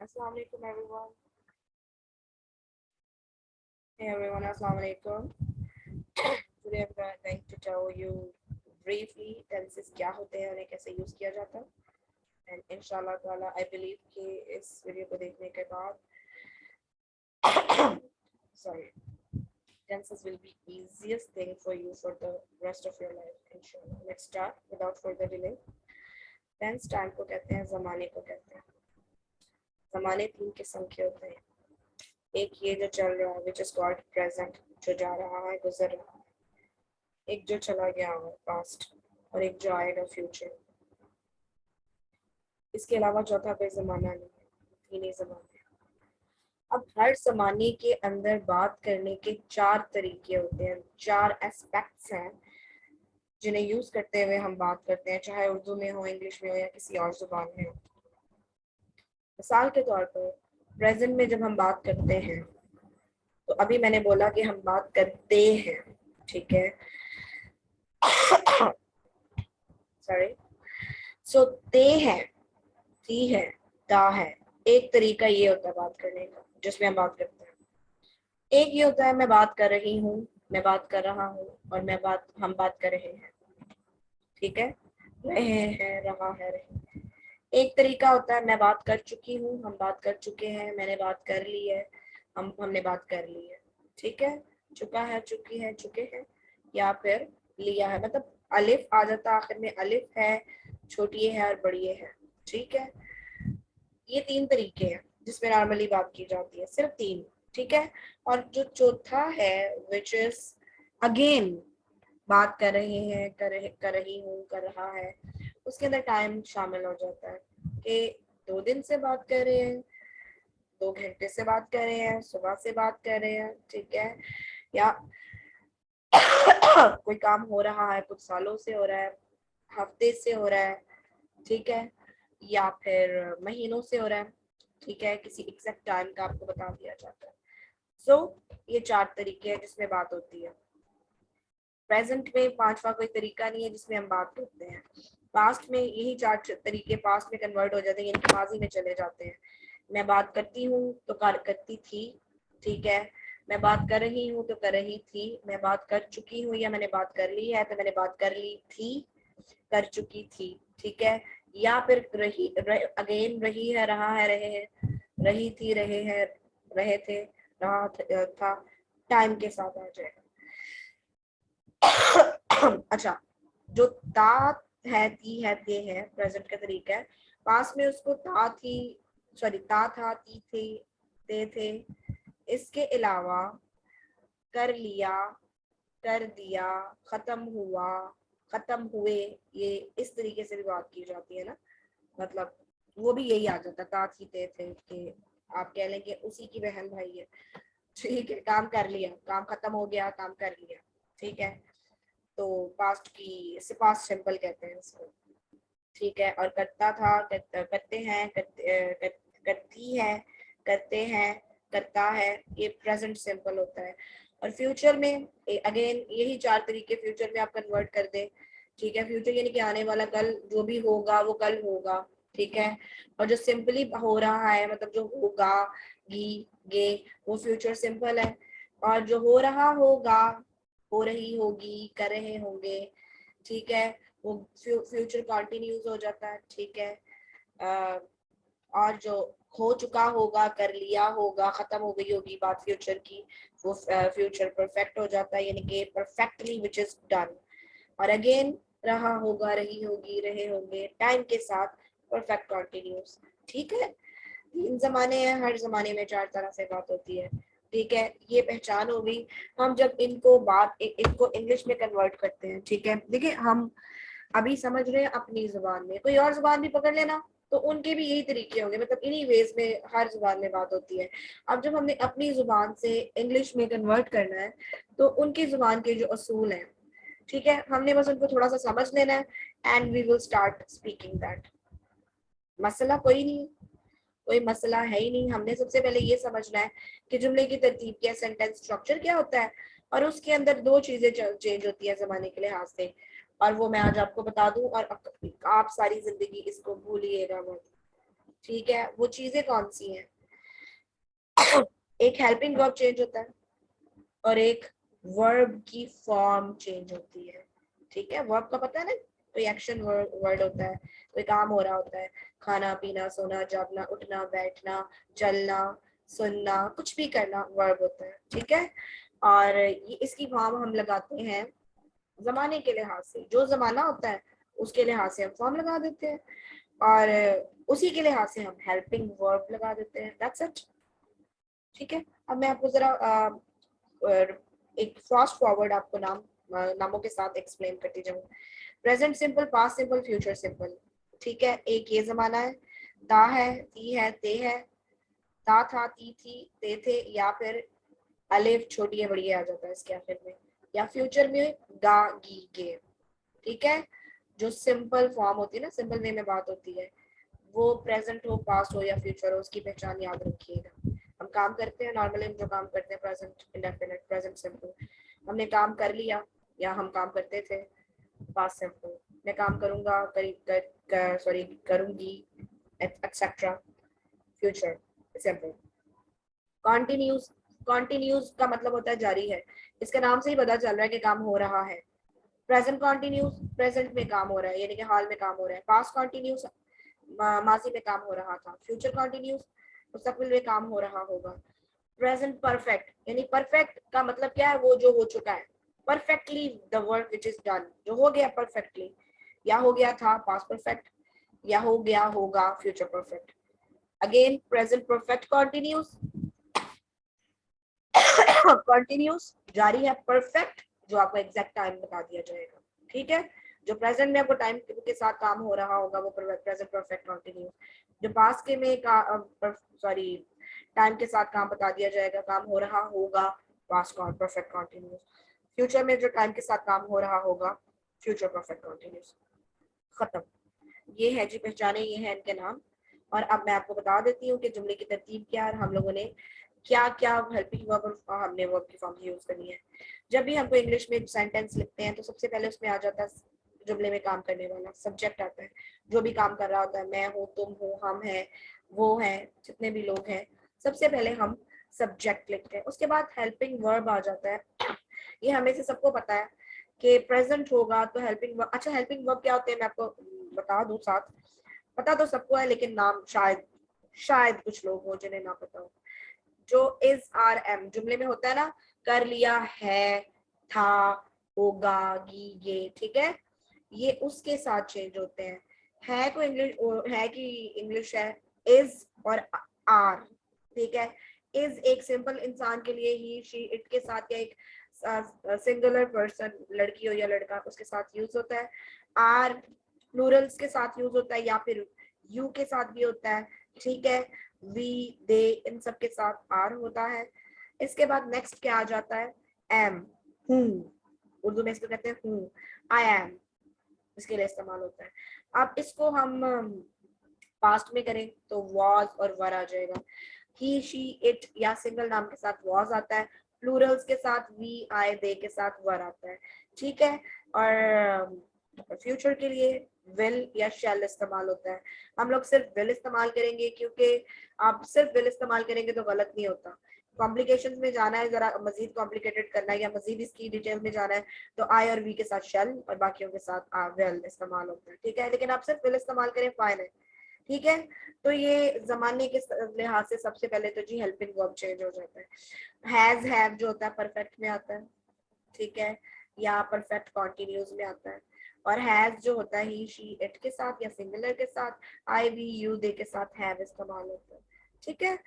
Assalamu alaikum everyone. Hey everyone, assalamu alaikum. Today I'm going to tell you briefly tenses क्या होते हैं और इन्हें कैसे यूज किया जाता है and इंशाल्लाह ताला I believe कि इस वीडियो को देखने के बाद sorry tenses will be easiest thing for you for the rest of your life inshallah. Let's start without further delay. Tense time को कहते हैं, ज़माने को कहते हैं. ज़माने तीन किस्म के होते हैं. एक ये जो चल रहा है which is called present, जो जा रहा है, गुजर रहा है. एक जो चला गया है पास्ट और एक जो आएगा फ्यूचर. इसके अलावा चौथा कोई ज़माना नहीं है, तीन ही ज़माने. अब हर ज़माने के अंदर बात करने के चार तरीके होते हैं, चार एस्पेक्ट्स हैं जिन्हें यूज करते हुए हम बात करते हैं, चाहे उर्दू में हो, इंग्लिश में हो या किसी और जुबान में हो. मिसाल के तौर पर प्रेजेंट में जब हम बात करते हैं तो अभी मैंने बोला कि हम बात करते हैं, ठीक है. सॉरी. सो ते है, थी है, ता है. एक तरीका ये होता है बात करने का जिसमें हम बात करते हैं. एक ये होता है मैं बात कर रही हूँ, मैं बात कर रहा हूँ और हम बात कर रहे हैं, ठीक है. रहे हैं, रहा है, रहे. एक तरीका होता है मैं बात कर चुकी हूँ, हम बात कर चुके हैं, मैंने बात कर ली है, हमने बात कर ली है, ठीक है. चुका है, चुकी है, चुके हैं, या फिर लिया है. मतलब अलिफ आ जाता आखिर में, अलिफ है, छोटी है और बड़ी है, ठीक है. ये तीन तरीके हैं जिसमें नॉर्मली बात की जाती है, सिर्फ तीन, ठीक है. और जो चौथा है विच इज अगेन बात कर रहे हैं, कर रही हूँ, कर रहा है, उसके अंदर टाइम शामिल हो जाता है कि 2 दिन से बात कर रहे हैं, 2 घंटे से बात कर रहे हैं, सुबह से बात कर रहे हैं, ठीक है. या कोई काम हो रहा है, कुछ सालों से हो रहा है, हफ्ते से हो रहा है, ठीक है, या फिर महीनों से हो रहा है, ठीक है. किसी एग्जैक्ट टाइम का आपको बता दिया जाता है. सो ये चार तरीके हैं जिसमें बात होती है. प्रेजेंट में पांचवा कोई तरीका नहीं है जिसमें हम बात करते हैं. पास्ट में यही चार तरीके पास्ट में कन्वर्ट हो जाते हैं, यानी माजी में चले जाते हैं. मैं बात करती हूँ तो करती थी, ठीक है. मैं बात कर रही हूँ तो कर रही थी. मैं बात कर चुकी हूँ या मैंने बात कर ली है तो मैंने बात कर ली थी, कर चुकी थी, ठीक है. या फिर अगेन रही है, रहा है, रहे हैं, रही थी, रहे हैं, रहे थे, रहा था, टाइम के साथ आ जाएगा. अच्छा, जो ता है, ती है, ते है, प्रेजेंट का तरीका है. पास में उसको ता थी, सॉरी ता था, ती थे, ते थे. इसके अलावा कर लिया, कर दिया, खत्म हुआ, खत्म हुए, ये इस तरीके से भी बात की जाती है ना. मतलब वो भी यही आ जाता, ता थी, ते थे, कि आप कह लेंगे उसी की बहन भाई है, ठीक है. काम कर लिया, काम खत्म हो गया, काम कर लिया, ठीक है. तो पास्ट की से पास्ट सिंपल कहते हैं इसको, ठीक है. और करता था, करते हैं, करती है, करते हैं, करता है, ये प्रेजेंट सिंपल होता है. और फ्यूचर में अगेन यही चार तरीके फ्यूचर में आप कन्वर्ट कर दे, ठीक है. फ्यूचर यानी कि आने वाला कल, जो भी होगा वो कल होगा, ठीक है. और जो सिंपली हो रहा है, मतलब जो होगा, गी, गे, वो फ्यूचर सिंपल है. और जो हो रहा होगा, हो रही होगी, कर रहे होंगे, ठीक है, वो फ्यूचर कंटिन्यूस हो जाता है, ठीक है. और जो हो चुका होगा, कर लिया होगा, खत्म हो गई होगी बात फ्यूचर की, वो फ्यूचर परफेक्ट हो जाता है, यानी कि परफेक्टली विच इज डन. और अगेन रहा होगा, रही होगी, रहे होंगे, टाइम के साथ परफेक्ट कंटिन्यूस, ठीक है. तीन जमाने हैं, हर जमाने में चार तरह से बात होती है, ठीक है. ये पहचान हो गई. हम जब इनको इंग्लिश में कन्वर्ट करते हैं, ठीक है. देखिए हम अभी समझ रहे हैं अपनी जुबान में, कोई और जुबान भी पकड़ लेना तो उनके भी यही तरीके होंगे, मतलब इन्हीं वेज में हर जुबान में बात होती है. अब जब हमने अपनी जुबान से इंग्लिश में कन्वर्ट करना है तो उनकी जुबान के जो असूल हैं, ठीक है, हमने बस उनको थोड़ा सा समझ लेना है and we will start speaking that. मसला कोई नहीं, कोई मसला है ही नहीं. हमने सबसे पहले ये समझना है कि जुमले की तरतीब क्या, सेंटेंस स्ट्रक्चर क्या होता है, और उसके अंदर दो चीजें चेंज होती है जमाने के लिहाज से, और वो मैं आज आपको बता दूं. और आप सारी जिंदगी इसको भूलिएगा मत, ठीक है, वो चीजें कौन सी हैं? एक हेल्पिंग वर्ब चेंज होता है और एक वर्ब की फॉर्म चेंज होती है। ठीक है, वर्ब का पता है ना, कोई एक्शन वर्ड होता है, कोई काम हो रहा होता है, खाना पीना सोना जागना उठना बैठना चलना सुनना कुछ भी करना वर्ब होता है। ठीक है, और ये इसकी फॉर्म हम लगाते हैं जमाने के लिहाज से, जो जमाना होता है उसके लिहाज से हम फॉर्म लगा देते हैं और उसी के लिहाज से हम हेल्पिंग वर्ब लगा देते हैं। That's it. ठीक है, अब मैं आपको जरा एक फास्ट फॉरवर्ड आपको नामों के साथ एक्सप्लेन करती जाऊँ। Present simple, past simple, future simple. ठीक है, एक ये जमाना है, ता है, ती है, ते है, ता था, ती थी, ते थे, या फिर अलिफ छोटी है बड़ी है आ जाता है इसके आखिर में, या फ्यूचर में गा गी गे। ठीक है, जो सिंपल फॉर्म होती है ना, सिंपल वे में बात होती है, वो प्रेजेंट हो पास्ट हो या फ्यूचर हो, उसकी पहचान याद रखिएगा। हम काम करते हैं नॉर्मली, हम जो काम करते हैं प्रेजेंट इंडेफिनिट, प्रेजेंट सिंपल, हमने काम कर लिया या हम काम करते थे, पास्ट सिंपल, मैं काम करूंगा सॉरी करूंगी etcetera, future simple. Continuous, continuous का मतलब होता है जारी है, इसके नाम से ही पता चल रहा है कि काम हो रहा है। प्रेजेंट कॉन्टिन्यूस, प्रेजेंट में काम हो रहा है यानी कि हाल में काम हो रहा है। पास्ट कॉन्टिन्यूस, माजी में काम हो रहा था। फ्यूचर कॉन्टिन्यूस, मुस्तकबिल में काम हो रहा होगा। प्रेजेंट परफेक्ट यानी परफेक्ट का मतलब क्या है, वो जो हो चुका है, perfectly the work which is done, जो हो गया परफेक्टली, या हो गया था पास्ट परफेक्ट, या हो गया होगा future perfect. Again present perfect continuous, continuous जारी है, परफेक्ट जो आपको एग्जैक्ट टाइम बता दिया जाएगा। ठीक है, जो प्रेजेंट में आपको टाइम के साथ काम हो रहा होगा वो प्रेजेंट परफेक्ट कॉन्टिन्यूस। जो पास्ट के में सॉरी टाइम के साथ काम बता दिया जाएगा, काम हो रहा होगा, पास्ट परफेक्ट कॉन्टिन्यूस। फ्यूचर में जो टाइम के साथ काम हो रहा होगा, फ्यूचर परफेक्ट कॉन्टिन्यूस। खत्म। ये है जी पहचाने, ये है इनके नाम। और अब मैं आपको बता देती हूँ कि जुमले की तरतीब क्या है, हम लोगों ने क्या क्या हेल्पिंग वर्ब और हमने वर्ब की फॉर्म यूज करनी है। जब भी हमको इंग्लिश में सेंटेंस लिखते हैं तो सबसे पहले उसमें आ जाता है जुमले में काम करने वाला सब्जेक्ट आता है, जो भी काम कर रहा होता है, मैं हूँ, तुम हो, हम हैं, वो है, जितने भी लोग हैं, सबसे पहले हम सब्जेक्ट लिखते हैं, उसके बाद हेल्पिंग वर्ब आ जाता है। ये हमें से सबको पता है कि प्रेजेंट होगा तो हेल्पिंग वर्ब। अच्छा, हेल्पिंग वर्ब क्या होते हैं मैं आपको बता दूं साथ, पता तो सबको है लेकिन नाम शायद शायद कुछ लोग हो जिन्हें ना पता हो। जो इज आर एम जुमले में होता है ना, कर लिया है, था, होगा, ये, ठीक है, ये उसके साथ चेंज होते हैं। है को इंग्लिश है कि इंग्लिश है इज और आर। ठीक है, इज एक सिंपल इंसान के लिए ही शी इट के साथ, या एक सिंगुलर पर्सन लड़की हो या लड़का उसके साथ यूज होता है। आर प्लूरल्स के साथ यूज होता है या फिर यू के साथ भी होता है। ठीक है, वी, दे, इन सब के साथ आर होता है। इसके बाद नेक्स्ट क्या आ जाता है, एम, हूँ, उर्दू में इसको कहते हैं हूँ, आई एम, इसके लिए इस्तेमाल होता है। अब इसको हम पास्ट में करें तो वॉज और वर आ जाएगा। ही, शी, इट या सिंगल नाम के साथ वॉज आता है, प्लूरल्स के साथ वी, आई, दे के साथ वर आता है। ठीक है, और फ्यूचर के लिए विल या शैल इस्तेमाल होता है। हम लोग सिर्फ विल इस्तेमाल करेंगे क्योंकि आप सिर्फ विल इस्तेमाल करेंगे तो गलत नहीं होता। कॉम्प्लिकेशन में जाना है, जरा मजीद कॉम्प्लिकेटेड करना है या मजीद इसकी डिटेल में जाना है तो आई और वी के साथ शेल और बाकियों के साथ विल इस्तेमाल होता है। ठीक है, लेकिन आप सिर्फ विल इस्तेमाल करें फाइन है। ठीक है, तो ये जमाने के लिहाज से सबसे पहले तो जी हेल्पिंग वर्ब चेंज हो जाता है। हैज, हैव जो होता है परफेक्ट में आता है, ठीक है, या परफेक्ट कॉन्टिन्यूज में आता है। और हैज जो होता है ही, शी, इट के साथ या सिंगुलर के साथ, आई, वी, यू, दे के साथ हैव इस्तेमाल होता है। ठीक है,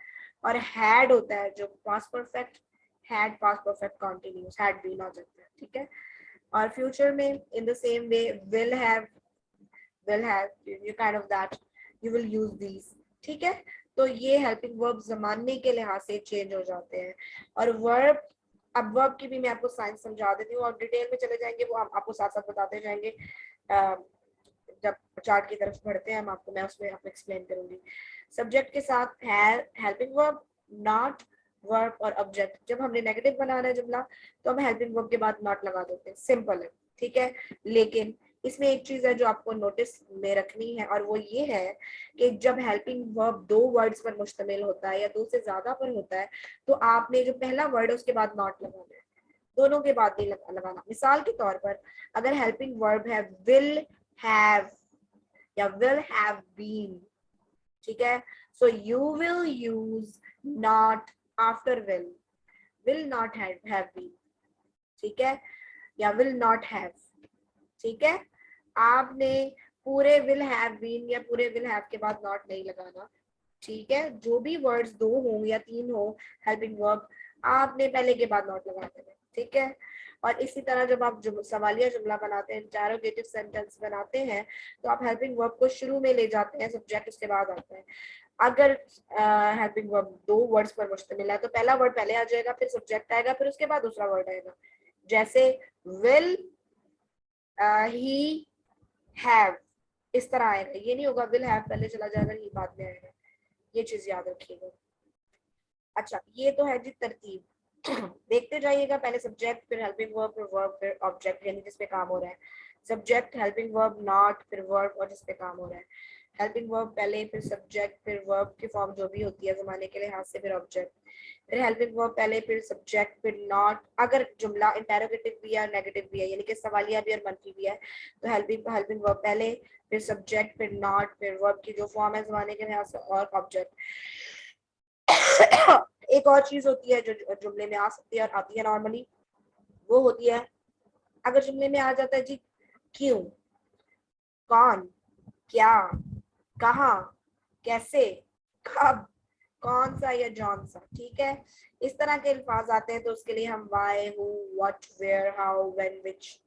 और हैड होता है जो past perfect, had past perfect continuous, had been आ जाता है। ठीक है, और फ्यूचर में in the same way will have you kind of that you will use these। ठीक है, तो ये हेल्पिंग वर्ब जमाने के लिहाज से चेंज हो जाते हैं। और वर्ब, अब वर्ब की भी मैं आपको साइंस समझा देती हूँ और डिटेल में चले जाएंगे, वो हम आपको साथ साथ बताते जाएंगे। जब चार्ट की तरफ बढ़ते हैं हम आपको, मैं उसमें आपको एक्सप्लेन करूंगी। सब्जेक्ट के साथ है हेल्पिंग वर्ब, नॉट, वर्ब और ऑब्जेक्ट। जब हमने नेगेटिव बनाना है जुमला तो हम हेल्पिंग वर्ब के बाद नॉट लगा देते हैं, सिंपल है। ठीक है, लेकिन इसमें एक चीज है जो आपको नोटिस में रखनी है, और वो ये है कि जब हेल्पिंग वर्ब दो वर्ड्स पर मुश्तमिल होता है या दो से ज्यादा पर होता है, तो आपने जो पहला वर्ड है उसके बाद नॉट लगाना है, दोनों के बाद नहीं लगाना। मिसाल के तौर पर अगर हेल्पिंग वर्ब है विल हैव या विल हैव बीन, ठीक है, so you will use not after will not have been, ठीक है, या विल नॉट हैव, ठीक है। आपने पूरे विल हैव बीन या पूरे विल हैव के बाद नॉट नहीं लगाना, ठीक है। जो भी वर्ड्स दो हो या तीन हो हेल्पिंग वर्ब, आपने पहले के बाद नॉट लगा देना, ठीक है। और इसी तरह जब आप सवालिया जुमला बनाते हैं, इंटरोगेटिव सेंटेंस बनाते हैं, तो आप हेल्पिंग वर्ब को शुरू में ले जाते हैं, सब्जेक्ट उसके बाद आता है। अगर हेल्पिंग वर्ब दो वर्ड्स पर मुश्तमिल है तो पहला वर्ड पहले आ जाएगा, फिर सब्जेक्ट आएगा, फिर उसके बाद दूसरा वर्ड आएगा। जैसे विल ही हैव, इस तरह आएगा, ये नहीं होगा विल हैव पहले चला जाएगा ही बाद में आएगा, ये चीज याद रखिएगा। अच्छा, ये तो है जी तरतीब। देखते जाइएगा, पहले सब्जेक्ट, फिर हेल्पिंग वर्ब, फिर वर्ब, फिर ऑब्जेक्ट यानी जिसपे काम हो रहा है, सब्जेक्ट, हेल्पिंग वर्ब, नॉट, फिर वर्ब और जिसपे काम हो रहा है। हेल्पिंग वर्ब पहले, फिर सब्जेक्ट, फिर वर्ब की फॉर्म जो भी होती है जमाने के लिहाज से, फिर ऑब्जेक्ट, फिर हेल्पिंग वर्ब पहले, फिर सब्जेक्ट, फिर नॉट। अगर जुमला इंटेरोगेटिव भी है, नेगेटिव भी है, यानी कि सवालिया भी और मनफी भी है, तो हेल्पिंग वर्ब पहले, फिर सब्जेक्ट, फिर नॉट, फिर वर्ब की जो फॉर्म है जमाने के लिहाज से, और ऑब्जेक्ट। एक और चीज होती है जो जुमले में आ सकती है और आती है नॉर्मली, वो होती है अगर जुमले में आ जाता है जी क्यों, कौन, क्या, कहाँ, कैसे, कब, कौन सा या जौन सा, ठीक है। इस तरह के अल्फाज आते हैं तो उसके लिए हम why, who, what, where, how, when, which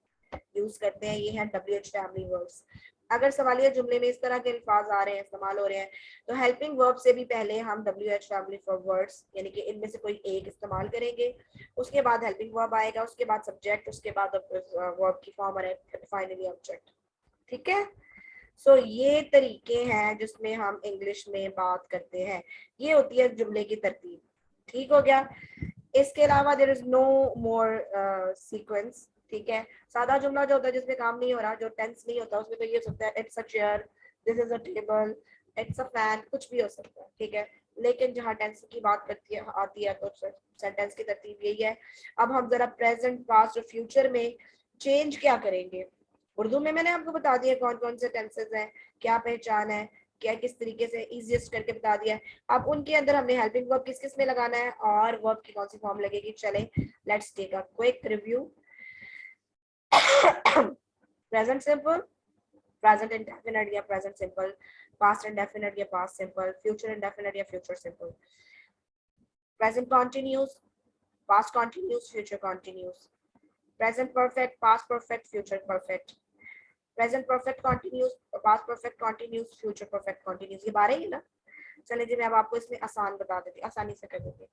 use करते हैं। ये है WH फैमिली वर्ब्स। अगर सवालिया जुमले में इस तरह के अल्फाज आ रहे हैं, इस्तेमाल हो रहे हैं, तो हेल्पिंग वर्ब से भी पहले हम WH फैमिली वर्ड्स यानी कि इनमें से कोई एक इस्तेमाल करेंगे, उसके बाद हेल्पिंग वर्ब आएगा, उसके बाद सब्जेक्ट, उसके बाद वर्ब की फॉर्म और फाइनली ऑब्जेक्ट, ठीक है। सो ये तरीके हैं जिसमें हम इंग्लिश में बात करते हैं। ये होती है जुमले की तरतीब, ठीक हो गया। इसके अलावा there is no more sequence, ठीक है। सादा जुमला जो होता है जिसमें काम नहीं हो रहा, जो टेंस नहीं होता, उसमें तो ये हो सकता है it's a chair, this is a table, it's a fan, कुछ भी हो सकता है, ठीक है। लेकिन जहाँ टेंस की बात करती है आती है तो सेंटेंस की तरतीब यही है। अब हम जरा प्रेजेंट, पास्ट और फ्यूचर में चेंज क्या करेंगे। उर्दू में मैंने आपको बता दिया कौन कौन से टेंसेस हैं, क्या पहचान है, क्या किस तरीके से इजीएस्ट करके बता दिया। अब उनके अंदर हमने हेल्पिंग वर्ब किस किस में लगाना है और वर्ब की कौन सी फॉर्म लगेगी। चले let's take a quick review. Present simple, present indefinite या present simple, past indefinite या past simple, future indefinite या future simple, present continuous, past continuous, future continuous, present perfect, past perfect, future perfect, present perfect continuous, past perfect continuous, future perfect continuous। ये 12 ही ना। चलिए जी मैं अब आपको इसमें आसान बता देती हूँ, आसानी से कर देती हूँ।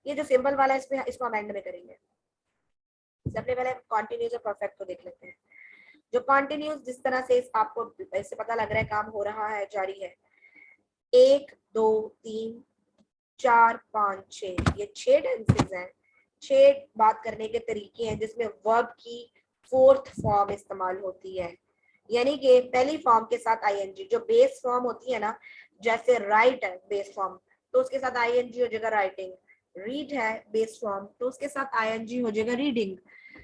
ये जो सिंपल वाला है इसमें इसको अमेंड में करेंगे। सबसे पहले कॉन्टिन्यूस और परफेक्ट को देख लेते हैं। जो कॉन्टिन्यूस जिस तरह से आपको इससे पता लग रहा है काम हो रहा है, जारी है, 1 2 3 4 5 6, ये 6 टेंसेस हैं, 6 बात करने के तरीके हैं जिसमें वर्ब की फोर्थ फॉर्म इस्तेमाल होती है। यानी कि पहली फॉर्म के साथ आईएनजी, जो बेस फॉर्म होती है ना, जैसे राइट है बेस फॉर्म तो उसके साथ आईएनजी हो जाएगा राइटिंग, रीड है बेस फॉर्म तो उसके साथ आईएनजी हो जाएगा रीडिंग,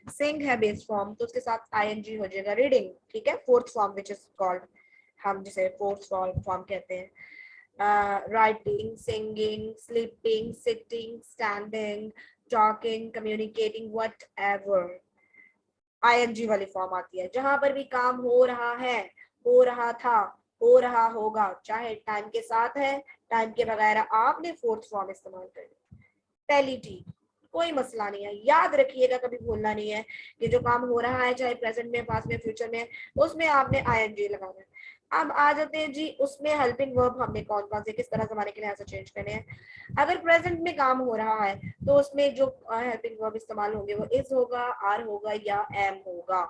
सिंग है बेस फॉर्म तो उसके साथ आईएनजी हो जाएगा रीडिंग, ठीक है। Fourth form which is called, हम जिसे फोर्थ फॉर्म कहते हैं, writing, singing, sleeping, sitting, standing, talking, communicating, whatever, ING वाली फॉर्म आती है। जहां पर भी काम हो रहा है, हो रहा था, हो रहा होगा, चाहे टाइम के साथ है टाइम के बगैर, आपने फोर्थ फॉर्म इस्तेमाल करनी। पहली चीज, कोई मसला नहीं है, याद रखिएगा, कभी भूलना नहीं है कि जो काम हो रहा है चाहे प्रेजेंट में, पास्ट में, फ्यूचर में, उसमें आपने आईएनजी लगाना है। अब आ जाते हैं जी उसमें हेल्पिंग वर्ब हमने कौन कौन से किस तरह जमाने के लिहाज से चेंज करने हैं। अगर प्रेजेंट में काम हो रहा है तो उसमें जो हेल्पिंग वर्ब इस्तेमाल होंगे वो इज होगा, आर होगा या एम होगा,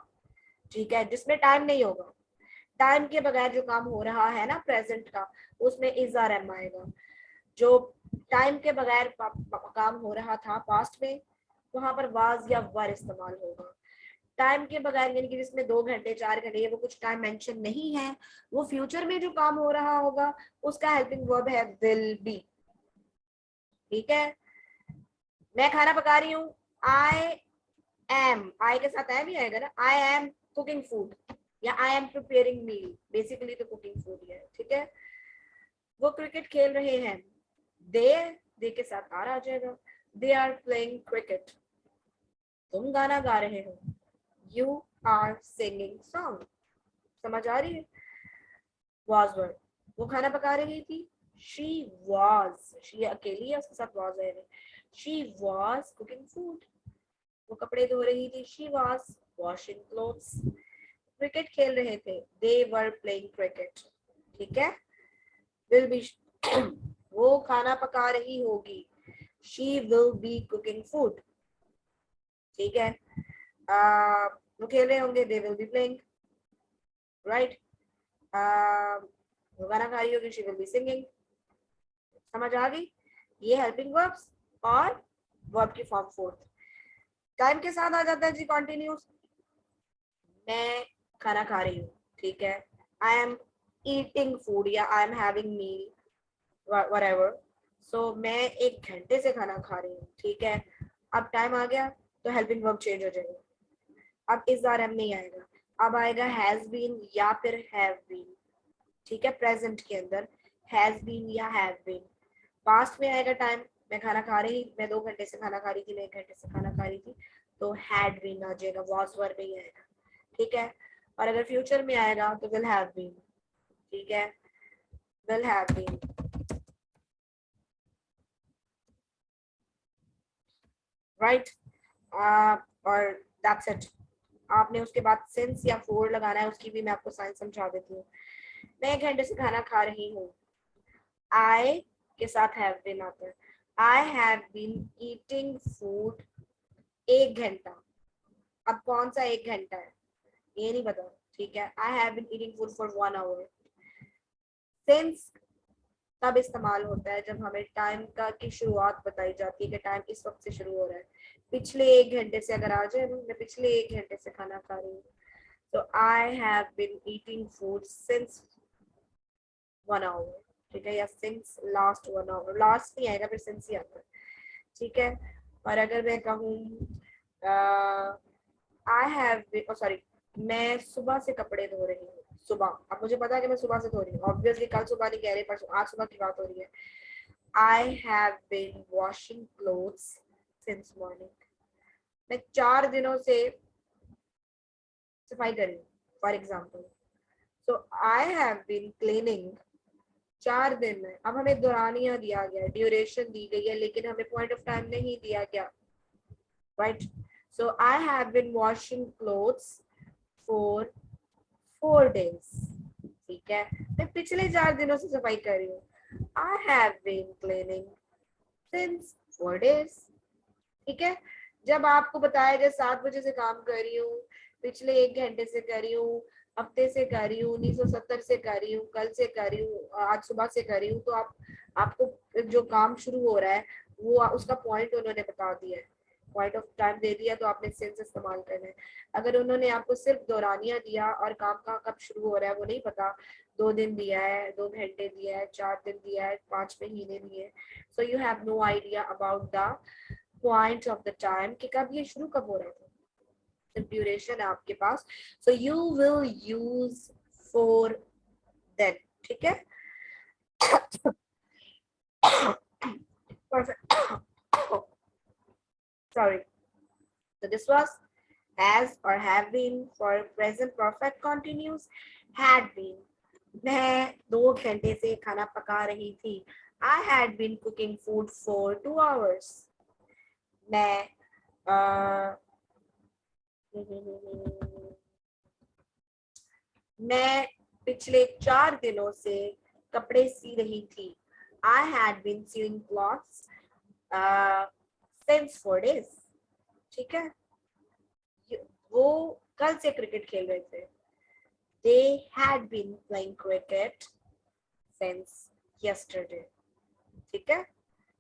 ठीक है। जिसमें टाइम नहीं होगा, टाइम के बगैर जो काम हो रहा है ना प्रेजेंट का, उसमें इज आर एम आएगा। जो टाइम के बगैर काम हो रहा था पास्ट में, वहां पर वाज या वर इस्तेमाल होगा। टाइम के बगैर, यानी कि जिसमें 2 घंटे 4 घंटे, ये वो कुछ टाइम मेंशन नहीं है, वो फ्यूचर में जो काम हो रहा होगा उसका हेल्पिंग वर्ब है विल बी। ठीक है, मैं खाना पका रही हूँ, आई एम, आई के साथ एम ही आएगा ना, आई एम कुकिंग फूड या I am preparing meal, basically तो कुकिंग फूड ही है। ठीक है, वो क्रिकेट खेल रहे हैं, दे के साथ आर आ जाएगा, दे आर प्लेइंग क्रिकेट, तुम गाना गा रहे हो, यू आर सिंगिंग सॉन्ग। समझ आ रही है? वॉज वर्ड, वो खाना पका रही थी, शी वॉज, शी अकेली है, उसके साथ वॉज है, शी वॉज कुकिंग फूड। वो कपड़े धो रही थी, she was washing clothes. Cricket खेल रहे थे, दे वर प्लेइंग क्रिकेट। ठीक है, विल बी वो खाना पका रही होगी, she will be cooking food. ठीक है, वो खेल रहे होंगे, they will be playing, right. वो गाना गा रही होगी, शी विल बी सिंगिंग। समझ आ गई? ये हेल्पिंग वर्ब्स और वर्ब की फॉर्म फोर्थ। टाइम के साथ आ जाता है जी कॉन्टिन्यूस, मैं खाना खा रही हूँ। ठीक है, आई एम ईटिंग फूड या I am having meal, whatever. So मैं 1 घंटे से खाना खा रही हूँ। ठीक है, अब टाइम आ गया तो हेल्पिंग वर्ब चेंज हो जाएगा, अब इस बार एम नहीं आएगा, अब आएगा हैज बीन या फिर हैव बीन। ठीक है, प्रेजेंट के अंदर हैज बीन या हैव बीन। पास्ट में आएगा टाइम, मैं खाना खा रही, मैं 2 घंटे से खाना खा रही थी, मैं 1 घंटे से खाना खा रही थी, तो हैड बीन आ जाएगा, वॉज वर में ही आएगा। ठीक है, और अगर फ्यूचर में आएगा तो विल हैव बीन। ठीक है, विल हैव बीन। राइट, और दैट्स इट। आपने उसके बाद सिंस या फोर लगाना है, उसकी भी मैं आपको साइंस समझा देती हूँ। मैं 1 घंटे से खाना खा रही हूँ, आई के साथ हैव बीन आता है, I have been eating food 1 घंटा। अब कौन सा 1 घंटा है ये नहीं पता। ठीक है, I have been eating food for 1 hour. Since तब इस्तेमाल होता है जब हमें टाइम का की शुरुआत बताई जाती है कि टाइम इस वक्त से शुरू हो रहा है। पिछले 1 घंटे से अगर आ जाए, मैं पिछले 1 घंटे से खाना खा रही हूँ, तो I have been eating food since 1 hour. ठीक है, या सिंस लास्ट 1 आवर, लास्ट नहीं आएगा, फिर सिंस ही आता है। ठीक है, और अगर मैं कहूँ आई हैव, सॉरी, मैं सुबह से कपड़े धो रही हूँ, सुबह, अब मुझे पता है कि मैं सुबह से धो रही हूँ, ऑब्वियसली कल सुबह नहीं कह रही, परसों, आज सुबह की बात हो रही है। I have been washing clothes since morning, मैं 4 दिनों से सफाई कर रही हूँ, for example. So I have been cleaning 4 दिन में। अब हमें दौरानिया दिया गया, ड्यूरेशन दी गई है, लेकिन हमें पॉइंट ऑफ टाइम नहीं दिया गया, right. So I have been washing clothes for 4 days। ठीक है, मैं पिछले 4 दिनों से सफाई कर रही हूँ, I have been cleaning since 4 days। ठीक है, जब आपको बताया जाए 7 बजे से काम कर रही हूँ, पिछले 1 घंटे से कर रही हूँ, हफ्ते से कर रही हूँ, 1970 से कर रही हूँ, कल से कर रही हूँ, आज सुबह से कर रही हूँ, तो आपको जो काम शुरू हो रहा है वो उसका पॉइंट उन्होंने बता दिया है, पॉइंट ऑफ टाइम दे दिया, तो आपने सेंस इस्तेमाल करना है। अगर उन्होंने आपको सिर्फ दौरानिया दिया और काम का कब शुरू हो रहा है वो नहीं पता, 2 दिन दिया है, 2 घंटे दिया है, 4 दिन दिया है, 5 महीने दिए, so you have no idea about the point of the time कि कब ये शुरू कब हो रहा था, सिर्फ ड्यूरेशन है आपके पास, so you will use for then. ठीक है, perfect. Sorry, so this was has or have been for present perfect continuous, had been, मैं 2 घंटे से खाना पका रही थी, I had been cooking food for 2 hours। मैं मैं पिछले 4 दिनों से कपड़े सी रही थी, I had been sewing clothes since 4 days। ठीक है, वो कल से क्रिकेट खेल रहे थे, they had been playing cricket since yesterday। ठीक है,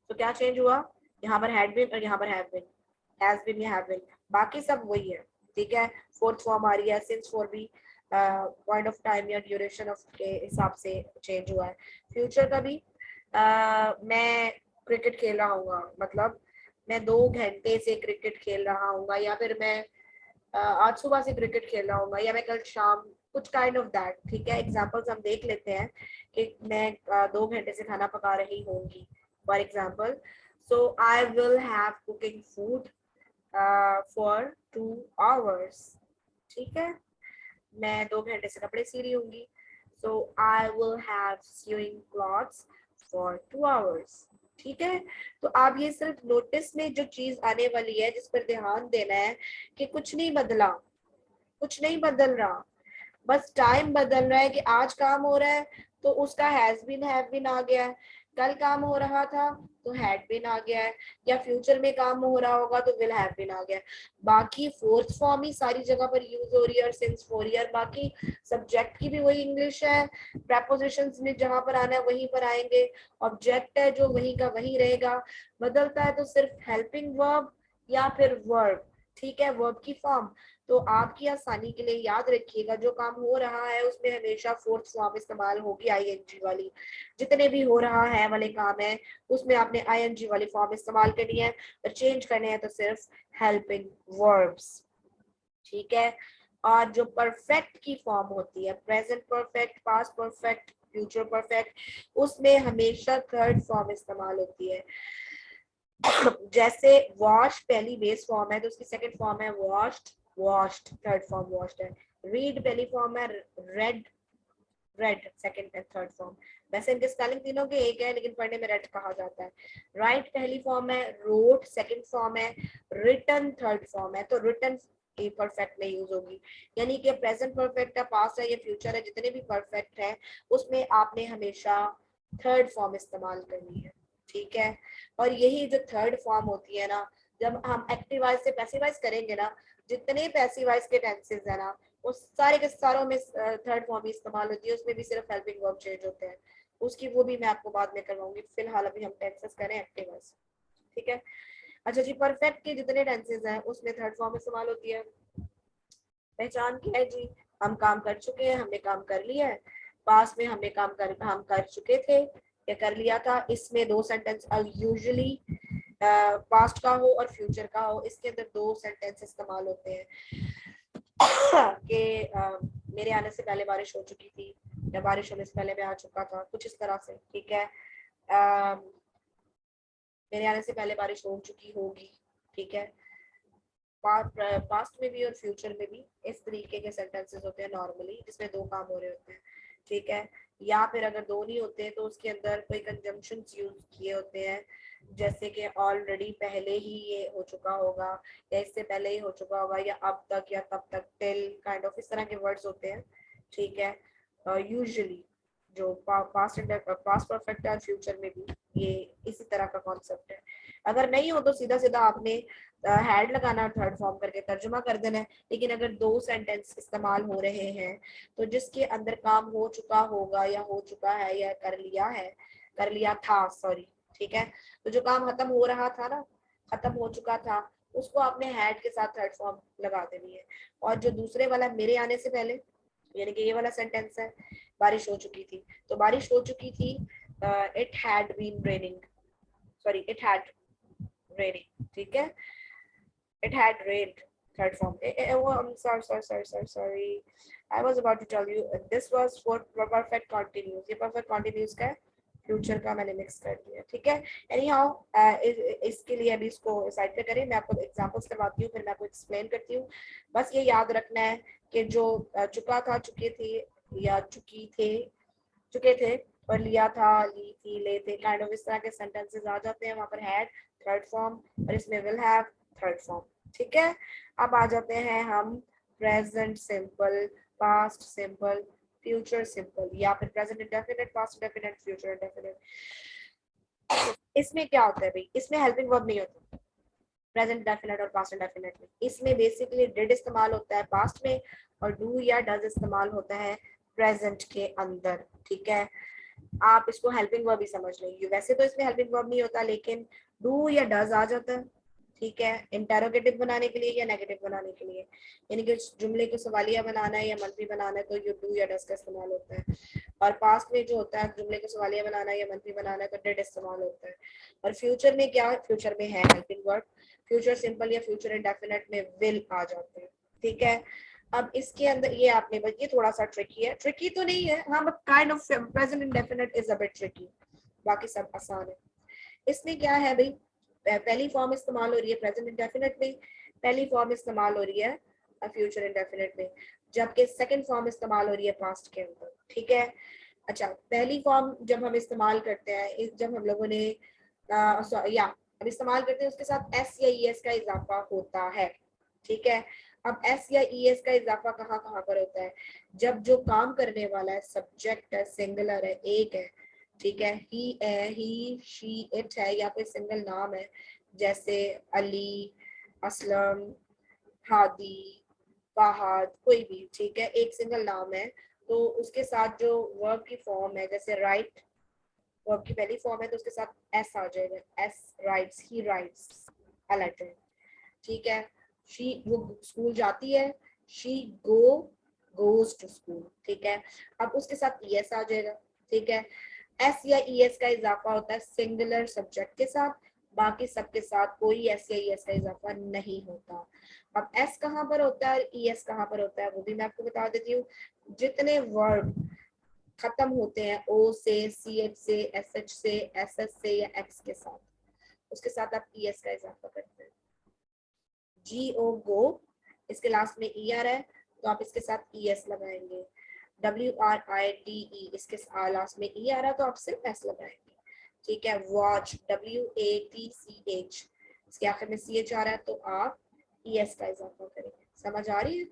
तो क्या चेंज हुआ, यहाँ पर had been और यहाँ पर have been, has been या have been, बाकी सब वही है। ठीक है। फोर्थ फॉर्म आ रही है सिंस फॉर भी पॉइंट ऑफ टाइम या ड्यूरेशन ऑफ के हिसाब से चेंज हुआ है। फ्यूचर का भी मैं क्रिकेट खेल रहा हूँ, मतलब मैं 2 घंटे से क्रिकेट खेल रहा हूँ, या फिर मैं आज सुबह से क्रिकेट खेल रहा हूँ, या मैं कल शाम, कुछ काइंड ऑफ दैट। ठीक है, एग्जांपल्स हम देख लेते हैं कि मैं 2 घंटे से खाना पका रही होंगी, for example. So I will have cooking food for 2 hours. ठीक है, मैं 2 घंटे से कपड़े सी रही होंगी, so I will have sewing clothes for 2 hours. ठीक है, तो आप ये सिर्फ नोटिस में जो चीज आने वाली है जिस पर ध्यान देना है कि कुछ नहीं बदला, कुछ नहीं बदल रहा, बस टाइम बदल रहा है कि आज काम हो रहा है तो उसका हैज बीन हैव बीन आ गया है, कल काम हो रहा था तो हैड बीन आ गया है, या फ्यूचर में काम हो रहा होगा तो विल हैव बीन आ गया है। बाकी फोर्थ फॉर्म ही सारी जगह पर यूज हो रही है और सिंस फॉर ईयर, बाकी सब्जेक्ट की भी वही इंग्लिश है, प्रेपोजिशंस में जहां पर आना है वहीं पर आएंगे, ऑब्जेक्ट है जो वहीं का वहीं रहेगा, बदलता है तो सिर्फ हेल्पिंग वर्ब या फिर वर्ब। ठीक है, वर्ब की फॉर्म। तो आपकी आसानी के लिए याद रखिएगा, जो काम हो रहा है उसमें हमेशा फोर्थ फॉर्म इस्तेमाल होगी, आईएनजी वाली। जितने भी हो रहा है वाले काम है उसमें आपने आईएनजी वाली फॉर्म इस्तेमाल करनी है, और चेंज करने हैं तो सिर्फ हेल्पिंग वर्ब्स। ठीक है, और जो परफेक्ट की फॉर्म होती है, present perfect, past perfect, future perfect, उसमें हमेशा थर्ड फॉर्म इस्तेमाल होती है। जैसे वॉश पहली बेस फॉर्म है तो उसकी सेकंड फॉर्म है washed, washed third form washed है। रीड पहली फॉर्म है red, red second and third form. वैसे इनके स्पेलिंग तीनों के एक है लेकिन पढ़ने में रेड कहा जाता है। राइट पहली फॉर्म है, रोट सेकंड फॉर्म है, रिटन थर्ड फॉर्म है। तो रिटन की परफेक्ट में यूज होगी, यानी कि प्रेजेंट परफेक्ट है, पास्ट है या फ्यूचर है, जितने भी परफेक्ट है उसमें आपने हमेशा थर्ड फॉर्म इस्तेमाल करनी है। ठीक है, और यही जो थर्ड फॉर्म होती है ना, जब हम एक्टिवाइज से पैसिवाइज करेंगे ना, जितने पैसिवाइज के टेंसेस है ना वो सारे के सारों में थर्ड फॉर्म ही इस्तेमाल होती है, उसमें भी सिर्फ हेल्पिंग वर्ब चेंज होते हैं। उसकी वो भी मैं आपको बाद में करवाऊंगी, फिलहाल अभी हम टेंसेस करें एक्टिवाइज। ठीक है, अच्छा जी, परफेक्ट के जितने टेंसेस हैं उसमें थर्ड फॉर्म इस्तेमाल होती है। पहचान क्या है जी, हम काम कर चुके हैं, हमने काम कर लिया है, पास में हम कर चुके थे या कर लिया था। इसमें 2 सेंटेंस यूजुअली पास्ट का हो और फ्यूचर का हो, इसके अंदर 2 सेंटेंस इस्तेमाल होते हैं कि मेरे आने से पहले बारिश हो चुकी थी, या बारिश होने से पहले मैं आ चुका था, कुछ इस तरह से। ठीक है, मेरे आने से पहले बारिश हो चुकी होगी। ठीक है, पास्ट में भी और फ्यूचर में भी इस तरीके के सेंटेंसेस होते हैं नॉर्मली, जिसमें 2 काम हो रहे होते हैं। ठीक है, या फिर अगर 2 नहीं होते तो उसके अंदर कोई कंजंक्शन यूज किए होते हैं, जैसे कि ऑलरेडी पहले ही ये हो चुका होगा, या इससे पहले ही हो चुका होगा, या अब तक, या तब तक, टिल, काइंड ऑफ इस तरह के वर्ड्स होते हैं। ठीक है, यूजुअली जो पास्ट परफेक्ट है और फ्यूचर में भी ये इसी तरह का कॉन्सेप्ट है। अगर नहीं हो तो सीधा सीधा आपने हैड लगाना, थर्ड फॉर्म करके तर्जुमा कर देना है। लेकिन अगर 2 सेंटेंस इस्तेमाल हो रहे हैं तो जिसके अंदर काम हो चुका होगा, या हो चुका है, या कर लिया है, कर लिया था, सॉरी। ठीक है, तो जो काम खत्म हो रहा था ना, खत्म हो चुका था, उसको आपने हैड के साथ थर्ड फॉर्म लगा देनी है। और जो दूसरे वाला मेरे आने से पहले, यानी कि ये वाला सेंटेंस है, बारिश हो चुकी थी, तो बारिश हो चुकी थी, it had been raining, sorry it had raining. ठीक है, it had rained, third form. Oh, I'm sorry. I was about to tell you, this was for perfect continuous. ये perfect continuous का है, फ्यूचर का मैंने मिक्स कर दिया। ठीक है, एनी हाउ इसके लिए अभी इसको साइड पे करें, मैं आपको एग्जांपल्स करवाती हूँ, फिर मैं आपको एक्सप्लेन करती हूँ। बस ये याद रखना है कि जो चुका था, चुके थे, या चुकी थे, चुके थे, और लिया था, ली थी, ले थे, काइंड ऑफ इस तरह के सेंटेंसेस आ जाते हैं, वहां पर हैड थर्ड फॉर्म, और इसमें विल हैव थर्ड फॉर्म। ठीक है, अब आ जाते हैं हम present simple, past simple, future simple, या फिर present indefinite, past indefinite, future indefinite. इसमें क्या होता है भाई, इसमें हेल्पिंग वर्ब नहीं होता प्रेजेंट इंडेफिनिट और पास्ट इंडेफिनिट में। इसमें बेसिकली डिड इस्तेमाल होता है पास्ट में, और डू या डज इस्तेमाल होता है प्रेजेंट के अंदर। ठीक है, आप इसको हेल्पिंग वर्ब ही समझ लेंगे। वैसे तो इसमें हेल्पिंग वर्ब नहीं होता, लेकिन डू या डज आ जाता है। ठीक है, इंटेरोगेटिव बनाने के लिए या नेगेटिव बनाने के लिए, यानी कि जुमले को सवालिया बनाना है या मनफी बनाना है तो यू डू या डस का इस्तेमाल होता है। और पास्ट में जो होता है जुमले को सवालिया बनाना है या मनफी बनाना है तो डिड इस्तेमाल होता है। और फ्यूचर में क्या, फ्यूचर में है हेल्पिंग वर्ड, फ्यूचर सिंपल या फ्यूचर इंडेफिनिट में विल आ जाते हैं। ठीक है, अब इसके अंदर ये आपने, ये थोड़ा सा ट्रिकी है, ट्रिकी तो नहीं है हाँ, but kind of present indefinite is a bit tricky, बाकी सब आसान है। इसमें क्या है भाई, पहली फॉर्म इस्तेमाल हो रही है प्रेजेंट इंडेफिनिट में, पहली फॉर्म इस्तेमाल हो रही है फ्यूचर इंडेफिनिट में, जबकि सेकंड फॉर्म इस्तेमाल हो रही है पास्ट के अंदर। ठीक है, अच्छा पहली फॉर्म जब हम इस्तेमाल करते हैं, जब हम लोगों ने या हम इस्तेमाल करते हैं उसके साथ एस या ई एस का इजाफा होता है। ठीक है, अब एस या ई एस का इजाफा कहाँ कहाँ पर होता है, जब जो काम करने वाला है सब्जेक्ट है, सिंगुलर है, एक है। ठीक है, ही है, ही शी इट है, या कोई सिंगल नाम है जैसे अली, असलम, हादी, फहद, कोई भी। ठीक है, एक सिंगल नाम है तो उसके साथ जो वर्ब की फॉर्म है, जैसे राइट वर्ब की पहली फॉर्म है तो उसके साथ एस आ जाएगा, S writes, he writes a letter. ठीक है, शी वो स्कूल जाती है, शी गोज टू स्कूल। ठीक है, अब उसके साथ ईएस आ जाएगा। ठीक है, एस या ईएस का इजाफा होता है सिंगुलर सब्जेक्ट के साथ, बाकी सबके साथ कोई एस या ईएस का इजाफा नहीं होता। अब एस कहाँ पर होता है, ईएस कहाँ पर होता है वो भी मैं आपको बता देती हूँ। जितने वर्ड खत्म होते हैं ओ से, सी एच से, एस एच से, एस एस से या एक्स के साथ, उसके साथ आप ईएस का इजाफा करते हैं। जी ओ गो, इसके लास्ट में ई आर है तो आप इसके साथ ई एस लगाएंगे। W R I T E, इसके लास्ट में ई आ रहा तो आप सिर्फ एस लगाएंगे। ठीक है, watch, W A T C H, इसके आखिर में सी एच आ रहा है तो आप ई एस का इजाफा करेंगे। समझ आ रही है,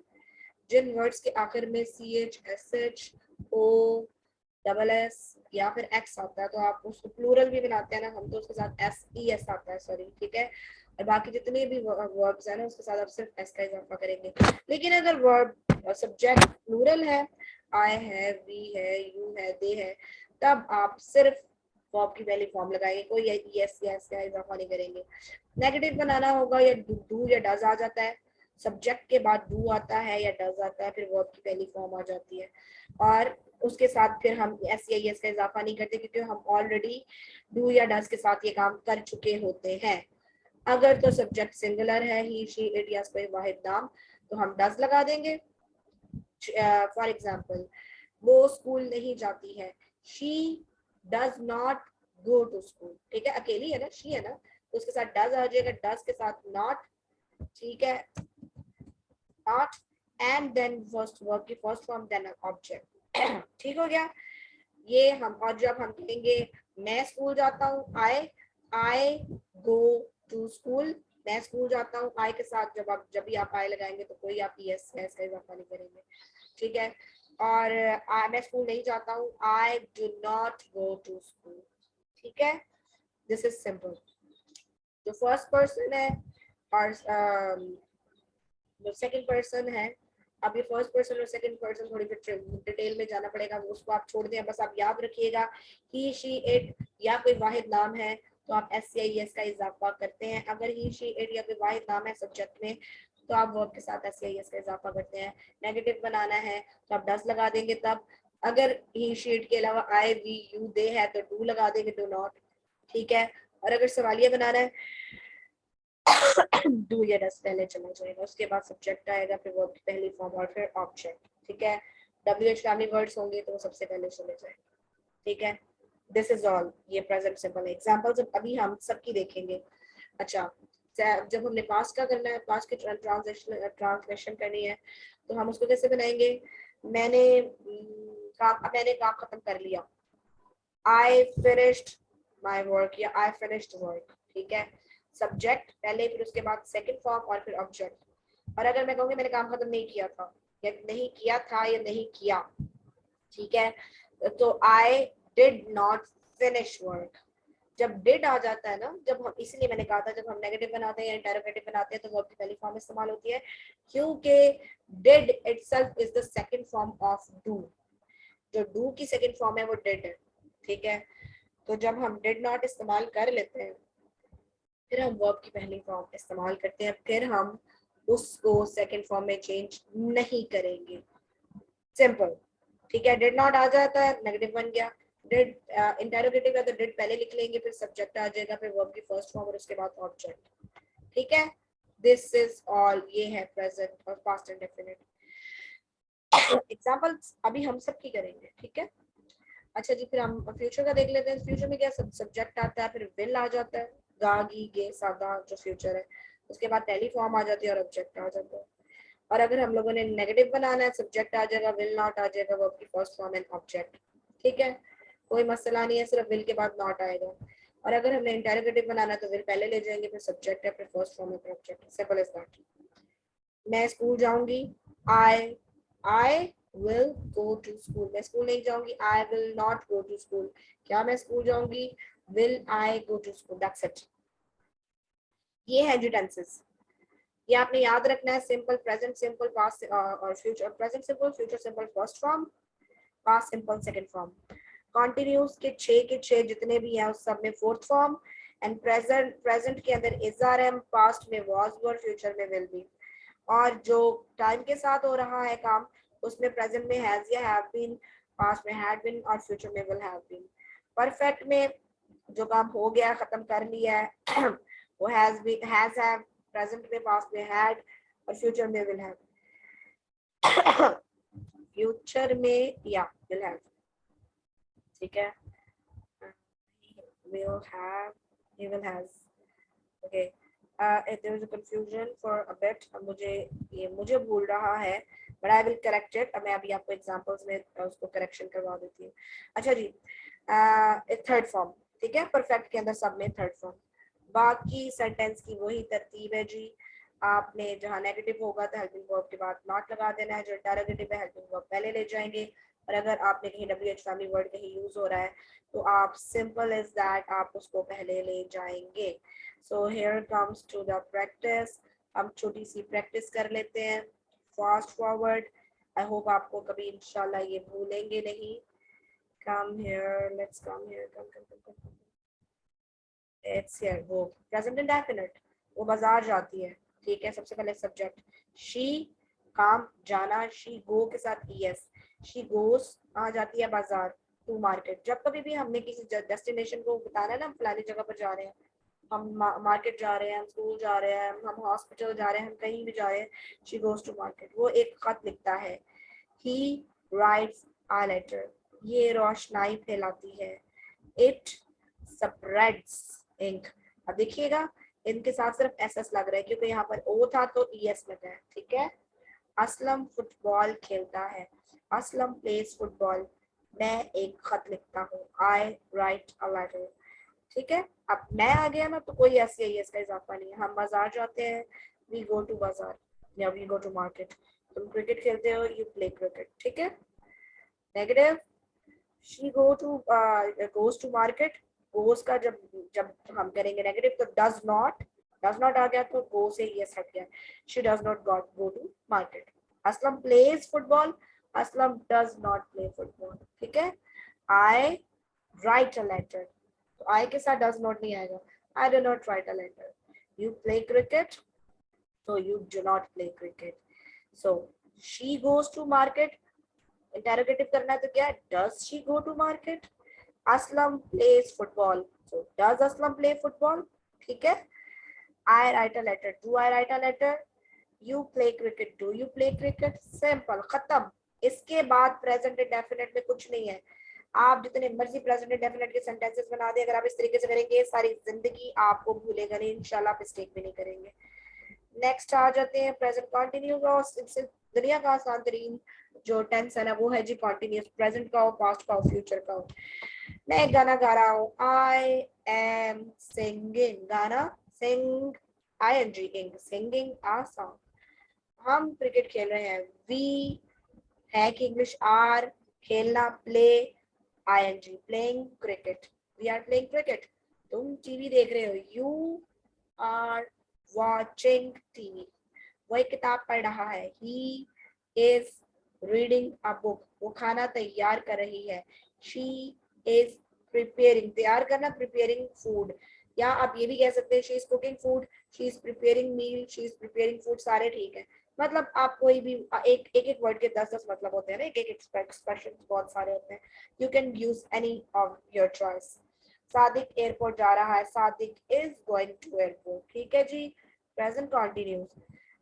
जिन वर्ड्स के आखिर में सी एच, एस एच, ओ, डबल एस या फिर एक्स आता है तो आप उसको प्लूरल भी बनाते हैं ना हम, तो उसके साथ एस ई एस आता है, सॉरी। ठीक है, और बाकी जितने भी वर्ब्स हैं ना उसके साथ आप सिर्फ एस का इजाफा करेंगे। लेकिन अगर वर्ब सब्जेक्ट प्लूरल है, आई है, वी है, यू है, दे है, तब आप सिर्फ वर्ब की पहली फॉर्म लगाएंगे, कोई यस या एस का इजाफा नहीं करेंगे। नेगेटिव बनाना होगा या डू या डज आ जाता है, सब्जेक्ट के बाद डू आता है या डज आता है, फिर वर्ब की पहली फॉर्म आ जाती है। और उसके साथ फिर हम एस या एस का इजाफा नहीं करते क्योंकि हम ऑलरेडी डू या डज के साथ ये काम कर चुके होते हैं। अगर तो सब्जेक्ट सिंगुलर है, ही शी इट या कोई वाहिद नाम, तो हम डज लगा देंगे। फॉर एग्जाम्पल, वो स्कूल नहीं जाती है, she does not go to school. ठीक है, अकेली है ना, शी है ना, तो उसके साथ डज आ जाएगा, डज के साथ नॉट। ठीक है, not and then first verb की फर्स्ट फॉर्म देन ऑब्जेक्ट। ठीक हो गया ये हम। और जब हम कहेंगे मैं स्कूल जाता हूँ, आई गो टू स्कूल, मैं स्कूल जाता हूँ, आई के साथ जब भी आप आई लगाएंगे तो कोई आप यस यस का इजाफा नहीं करेंगे। ठीक है, और मैं स्कूल नहीं जाता हूँ, I do not go to school. ठीक है, दिस इज सिंपल। जो फर्स्ट पर्सन है और जो सेकंड पर्सन है, अब ये फर्स्ट पर्सन और सेकंड पर्सन थोड़ी डिटेल में जाना पड़ेगा, वो उसको आप छोड़ दें, बस आप याद रखिएगा ही शी इट या कोई वाहिद नाम है तो आप एस या एस का इजाफा करते हैं। अगर ही शी इट या कोई वाहिद नाम है सब्जेक्ट में तो आप वर्ब के साथ एस या एस का इजाफा करते हैं। नेगेटिव बनाना है तो आप डस लगा देंगे तब, अगर ही शी इट के अलावा आई वी यू दे है तो डू लगा देंगे, डू नॉट। ठीक है, और अगर सवालिया बनाना है डू या डस पहले चला जाएगा, उसके बाद सब्जेक्ट आएगा, फिर वर्ब की पहली फॉर्म और फिर ऑब्जेक्ट। ठीक है, डब्ल्यू एच फैमिली वर्ड्स होंगे तो वो सबसे पहले चले जाएंगे। ठीक है, दिस इज ऑल, ये प्रेजेंट सिंपल एग्जांपल्स अभी हम सबकी देखेंगे। अच्छा, जब हमने पास्ट का करना है, पास्ट की ट्रांसलेशन करनी है तो हम उसको कैसे बनाएंगे, मैंने काम खत्म कर लिया, आई फिनिश्ड माई वर्क या आई फिनिश्ड वर्क। ठीक है, सब्जेक्ट पहले, फिर उसके बाद सेकंड फॉर्म और फिर ऑब्जेक्ट। और अगर मैं कहूँगी मैंने काम खत्म नहीं किया था या नहीं किया था या नहीं किया, ठीक है, तो आई डिड नॉट फिनिश वर्क। जब डिड आ जाता है ना, जब हम, इसलिए मैंने कहा था जब हम नेगेटिव बनाते हैं या इंटरोगेटिव बनाते हैं तो वर्ब की पहली फॉर्म इस्तेमाल होती है, क्योंकि did itself is the second form of do. जो डू की सेकंड फॉर्म है वो डिड है। ठीक है, तो जब हम डिड नॉट इस्तेमाल कर लेते हैं फिर हम वर्ब की पहली फॉर्म इस्तेमाल करते हैं, फिर हम उसको सेकंड फॉर्म में चेंज नहीं करेंगे। सिंपल, ठीक है। डिड नॉट आ जाता है, नेगेटिव बन गया। डिड इंटेरोगेटिव है तो डिड पहले लिख लेंगे, फिर सब्जेक्ट आ जाएगा, फिर वर्ब की फर्स्ट फॉर्म और उसके बाद ऑब्जेक्ट, ठीक है। दिस इज ऑल, ये है प्रेजेंट और पास्ट इंडेफिनिट। एग्जांपल्स अभी हम सब की करेंगे, ठीक है। अच्छा जी, फिर हम फ्यूचर का देख लेते हैं। फ्यूचर में क्या सब्जेक्ट आता है, फिर विल आ जाता है, गा गी गे सादा जो फ्यूचर है, उसके बाद टेलीफॉर्म आ जाती है और ऑब्जेक्ट आ जाता है। और अगर हम लोगों ने नेगेटिव बनाना है, सब्जेक्ट आ जाएगा, विल नॉट आ जाएगा, वर्ब की फर्स्ट फॉर्म एंड ऑब्जेक्ट, ठीक है। कोई मसला नहीं है, सिर्फ विल के बाद नॉट आएगा। और अगर हमने इंटेरोगेटिव बनाना है तो विल पहले ले जाएंगे, फिर सब्जेक्ट है, फिर फर्स्ट फॉर्म है, फिर ऑब्जेक्ट। Simple is that. मैं स्कूल जाऊंगी, I will go to school. मैं स्कूल नहीं जाऊंगी, I will not go to school. क्या मैं स्कूल जाऊंगी, will I go to school, that's it. ये है जो टेंसेस, ये आपने याद रखना है। सिंपल, प्रेजेंट सिंपल, पास्ट और future. Present simple, future simple first form, past simple second form. Continuous के 6 जितने भी हैं उस सब में fourth form. And present, present के अंदर इज आर एम, पास्ट में वाज वर, फ्यूचर में विल बी। और जो टाइम के साथ हो रहा है काम, उसमें प्रेजेंट में हैज या हैव बीन, पास्ट में हैड बीन और फ्यूचर में विल हैव बीन। परफेक्ट में जो काम हो गया, खत्म कर लिया है वो has been, has have, present में, पास्ट में हैड और फ्यूचर में विल हैव। फ्यूचर में या विल हैव, ठीक है। will have, he will has, okay. If there is a confusion for a bit, मुझे भूल रहा है, but I will correct it. अब मैं अभी आपको examples में उसको correction करवा देती हूँ। अच्छा जी, थर्ड फॉर्म, ठीक है। परफेक्ट के अंदर सब में थर्ड फॉर्म। बाकी सेंटेंस की वही तरतीब है जी। आपने जहाँ नेगेटिव होगा तो हेल्पिंग वर्ब के बाद नॉट लगा देना है, जो इंटरोगेटिव है हेल्पिंग वर्ब पहले ले जाएंगे। और अगर आपने कहीं WH फैमिली वर्ड कहीं यूज हो रहा है तो आप सिंपल इज दैट, आप उसको पहले ले जाएंगे। So here comes to the practice. हम छोटी सी प्रैक्टिस कर लेते हैं, फास्ट फॉरवर्ड। आई होप आपको कभी इंशाल्लाह ये भूलेंगे नहीं। Come here, let's come here, come. It's here, वो प्रेजेंट इंडेफिनिट, वो बाजार जाती है, ठीक है। सबसे पहले सब्जेक्ट शी, काम जाना, शी गो के साथ ईएस, शी गोस आ जाती है बाजार, टू मार्केट। जब कभी भी हमने किसी डेस्टिनेशन को बताना है ना, हम फलानी जगह पर जा रहे हैं, हम मार्केट जा रहे हैं, हम स्कूल जा रहे हैं, हम हॉस्पिटल जा रहे हैं, हम कहीं भी जा रहे हैं, शी गोस टू मार्केट। वो एक खत लिखता है, ही राइट्स अ लेटर, ये रोशनाई फैलाती है, इट स्प्रेड्स इंक। अब देखिएगा, इनके साथ सिर्फ एस एस लग रहा है क्योंकि यहाँ पर ओ था तो ई एस लगा है, ठीक है। असलम फुटबॉल खेलता है, असलम प्लेस फुटबॉल। मैं एक खत लिखता हूँ, आई राइट अ लेटर, ठीक है। अब मैं आ गया ना तो कोई एस या एस का इजाफा नहीं है। हम बाजार जाते हैं, वी गो टू बाजार या वी गो टू मार्केट। तुम क्रिकेट खेलते हो, यू प्ले क्रिकेट, ठीक है। Negative, she go to goes to market। goes का जब जब हम करेंगे नेगेटिव तो does not आ गया तो go से yes हट गया। she does not go to market। Aslam plays football, Aslam does not play football, ठीक है। I write a letter, तो I के साथ does not नहीं आएगा, I do not write a letter। you play cricket, so you do not play cricket। so she goes to market, interrogative करना है तो क्या, does she go to market. Aslam plays football, so does Aslam play football, ठीक है। I write a letter, do I write a letter. You play cricket, do you play cricket. Simple, खत्म। इसके बाद present indefinite में कुछ नहीं है। आप जितने मर्जी प्रेजेंट इंडेफिनिट के सेंटेंसेस बना दे, अगर आप इस तरीके से करेंगे सारी जिंदगी आपको भूलेगा नहीं, इंशाल्लाह मिस्टेक भी नहीं करेंगे। नेक्स्ट आ जाते हैं प्रेजेंट कंटिन्यू का। इससे दुनिया का आसान तरीन जो टेंस है ना वो है जी कॉन्टिन्यूस। प्रेजेंट का हो, पास्ट का हो, फ्यूचर का हो। मैं एक गाना गा रहा हूँ, आई एम सिंगिंग, गाना सिंग, आई N G ing, singing a song. हम क्रिकेट खेल रहे हैं, वी है कि इंग्लिश, आर खेलना, play I N G, playing cricket, we are playing cricket. तुम टीवी देख रहे हो, यू आर वॉचिंग टीवी, वो एक किताब पढ़ रहा है, he is reading a book, वो खाना तैयार कर रही है, शी इज प्रिपेयरिंग, तैयार करना, प्रिपेयरिंग फूड, या आप ये भी कह सकते हैं she is cooking food, she is preparing meal, she is preparing food, सारे ठीक है। मतलब आप कोई भी एक वर्ड के 10 मतलब होते हैं ना, एक एक्सप्रेशन बहुत सारे होते हैं। You can use any of your choice. Sadiq airport जा रहा है, Sadiq is going to airport. ठीक है जी। Present continuous.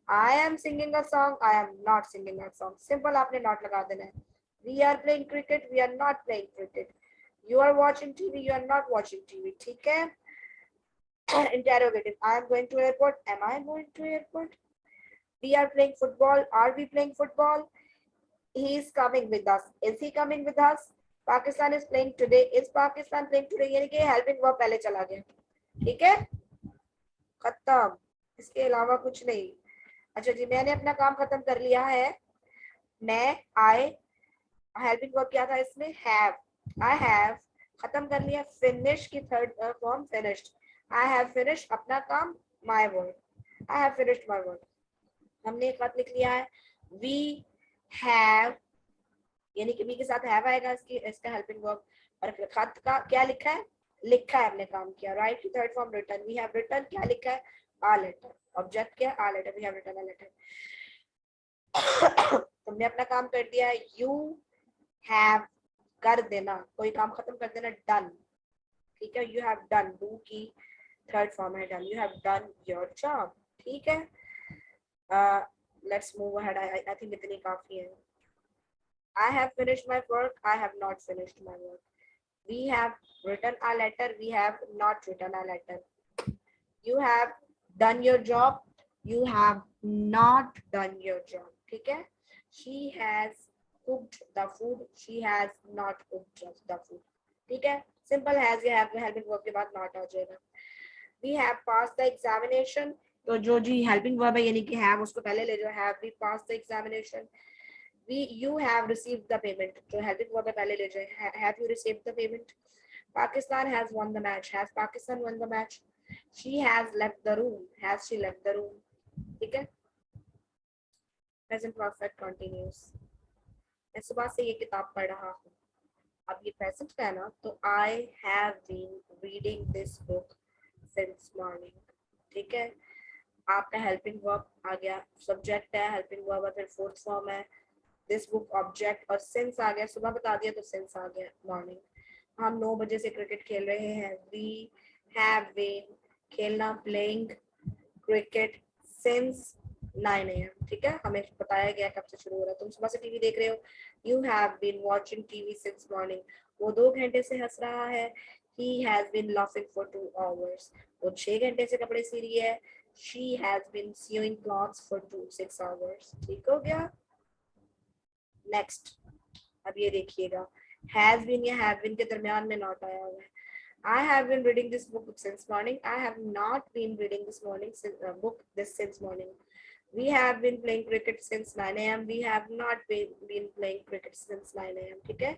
I am singing a song, I am not singing a song. Simple आपने नॉट लगा देना है। We are playing cricket, we are not playing cricket. You are watching TV, you are not watching TV. ठीक है। Interrogative. I am going to airport. Am I going to airport? We are playing football. Are we playing football? He is coming with us. Is he coming with us? Pakistan is playing today. Is Pakistan playing today? यानी कि helping verb पहले चला गया। ठीक है, खत्म। इसके अलावा कुछ नहीं। अच्छा जी, मैंने अपना काम खत्म कर लिया है। मैं आई हेल्पिंग वर्ब क्या था इसमें? हैव। आई हैव खत्म कर लिया। फिनिश की third form finished. I have finished अपना काम, my work. I have finished my work. हमने एक खत लिख लिया है। वी हैव, यानी कि वी के साथ हैव आएगा इसका हेल्पिंग वर्ब। और फिर खत का क्या लिखा है? लिखा है, हमने काम किया। राइट की third form written. We have written, क्या लिखा है? A letter. ऑब्जेक्ट क्या? A letter. We have written a letter. तुमने अपना काम कर दिया है। यू हैव कर देना, कोई काम खत्म कर देना, डन। ठीक है, यू हैव डन, डू की थर्ड फॉर्म है done. You have done your job. ठीक है, let's move ahead. I think इतनी काफी है। I have finished my work, I have not finished my work. We have written a letter, we have not written a letter. You have done your job, you have not done your job. ठीक है, she has cooked the food, she has not cooked the food. ठीक है, simple has या have helping verb के बाद not आ जाएगा। We have passed the examination, तो जो जी helping verb है यानी कि have उसको पहले ले जाओ। Have we passed the examination? You have received the payment, जो helping verb है पहले ले जाए। Have you received the payment? Pakistan has won the match. Has Pakistan won the match? She has left the room. Has she left the room? ठीक है, present perfect continuous। मैं सुबह से ये किताब पढ़ रहा हूँ। अब ये प्रेजेंट का है ना, तो I have been reading this book since morning। ठीक है, आपका हेल्पिंग वर्ब आ गया, सब्जेक्ट है, हेल्पिंग वर्ब है, फिर फोर्थ फॉर्म है दिस बुक, ऑब्जेक्ट, और सिंस आ गया। सुबह बता दिया तो सिंस आ गया, मॉर्निंग। हम 9 बजे से क्रिकेट खेल रहे हैं। वी हैव बीन, खेलना, प्लेइंग क्रिकेट सिंस 9 AM। ठीक है, हमें बताया गया कब से शुरू हो रहा है। तुम सुबह से टीवी देख रहे हो। You have been watching TV since morning. वो 2 घंटे से हंस रहा है। He has been laughing for 2 hours। वो 6 घंटे से कपड़े सी रही है। She has been sewing clothes for 6 hours। ठीक हो गया। नेक्स्ट, अब ये देखिएगा, हैज बीन या हैव बीन के दरमियान में नॉट आया हुआ है। I have been reading this book since morning. I have not been reading this book since morning. We have been playing cricket since 9 AM. We have not been playing cricket since 9 AM. ठीक है,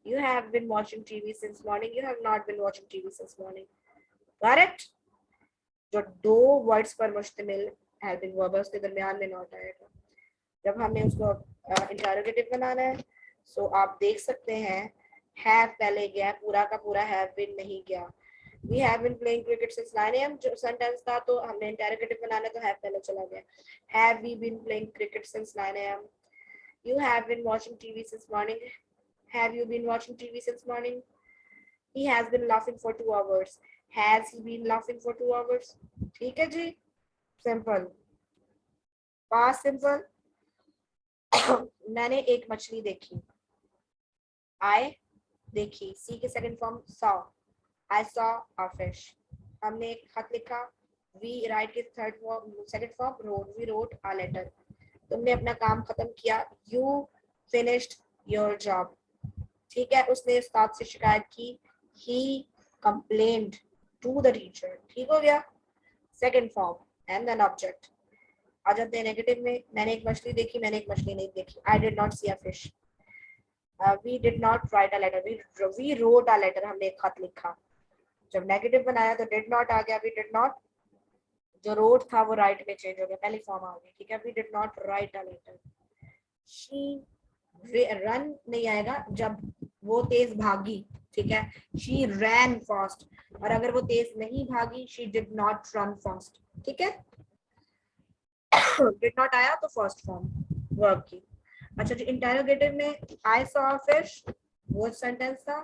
you have been watching TV since morning. You have not been watching TV since morning. Correct? जो 2 words पर मुश्तमिल helping verb है उसके दरमियान में not आएगा। जब हमें उसको इंटरोगेटिव बनाना है, सो आप देख सकते हैं हैव पहले गया, पूरा का पूरा हैव बीन नहीं गया। We have been playing cricket since 9 AM जो सेंटेंस था, तो हमने इंटरोगेटिव बनाना तो हैव पहले चला गया। Have we been playing cricket since 9 AM? You have been watching TV since morning. Have you been watching TV since morning? He has been laughing for 2 hours। Has he been laughing for 2 hours? ठीक है जी, simple, past simple. मैंने एक मछली देखी। आई देखी, see के second form saw. I saw a fish. हमने एक खत लिखा। वी राइट के third form second form wrote. We wrote a letter. तुमने अपना काम खत्म किया। You finished your job. ठीक है, उसने उस्ताद से शिकायत की। He complained to the teacher. ठीक हो गया, second form and then object. आ जाते हैं नेगेटिव में। मैंने एक मछली देखी, मैंने एक मछली नहीं देखी। I did not see a fish. We did not write a letter. We wrote a letter, हमने एक खत लिखा। जब नेगेटिव बनाया तो डिड नॉट आ गया। वी डिड नॉट, जो रोट था वो राइट में चेंज हो गया, पहली फॉर्म आ गई। ठीक है, we did not write a letter. She run नहीं आएगा, जब वो तेज भागी ठीक है, शी रैन फास्ट, और अगर वो तेज नहीं भागी she did not run fast, ठीक है। डिड नॉट आया तो फर्स्ट फॉर्म वर्ब की। अच्छा जी, इंटेरोगेटिव में आई सॉ अ फिश, वो सेंटेंस था।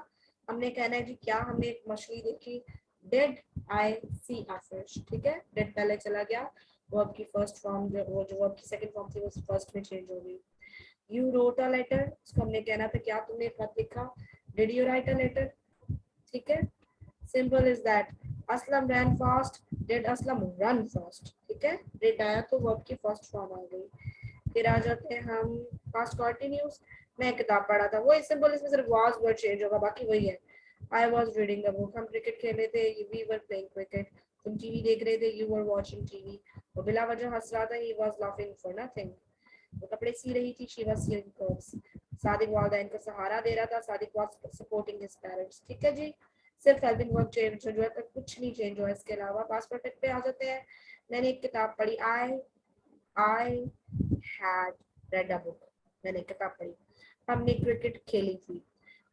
हमने कहना है जी क्या हमने एक मछली देखी, did I C a fish, ठीक है। डिड पहले चला गया, वर्ब की फर्स्ट फॉर्म जो वर्ब की सेकंड फॉर्म थी वो फर्स्ट में चेंज हो गई। यू रोट अ लेटर, उसको हमने कहना था क्या तुमने खत लिखा, did you write a letter, ठीक है। Simple is that. Aslam ran fast, did Aslam run fast, ठीक है। डिड आया तो वर्ब की फर्स्ट फॉर्म आ गई। फिर आ जाते हैं हम पास्ट कंटिन्यूस। मैं किताब पढ़ा था, वही सिंपल, इसमें सिर्फ वाज वर्ड चेंज होगा, बाकी वही है। I was reading a book, हम क्रिकेट खेल रहे थे, वी वर प्लेइंग क्रिकेट। तुम टीवी देख रहे थे, यू वर वाचिंग टीवी। वो बिला वजह हंस रहा था, he was laughing for nothing. वो कपड़े सी रही थी, she was seeing clothes. Sadiq वालिदैन को सहारा दे रहा था, Sadiq was supporting his parents, ठीक है जी। सिर्फ हेल्पिंग वर्ब चेंज जो है, तो कुछ नहीं चेंज हुआ इसके अलावा। पास्ट परफेक्ट पे आ जाते हैं। मैंने एक किताब पढ़ी, I had read a book, मैंने किताब पढ़ी। हमने क्रिकेट खेली थी,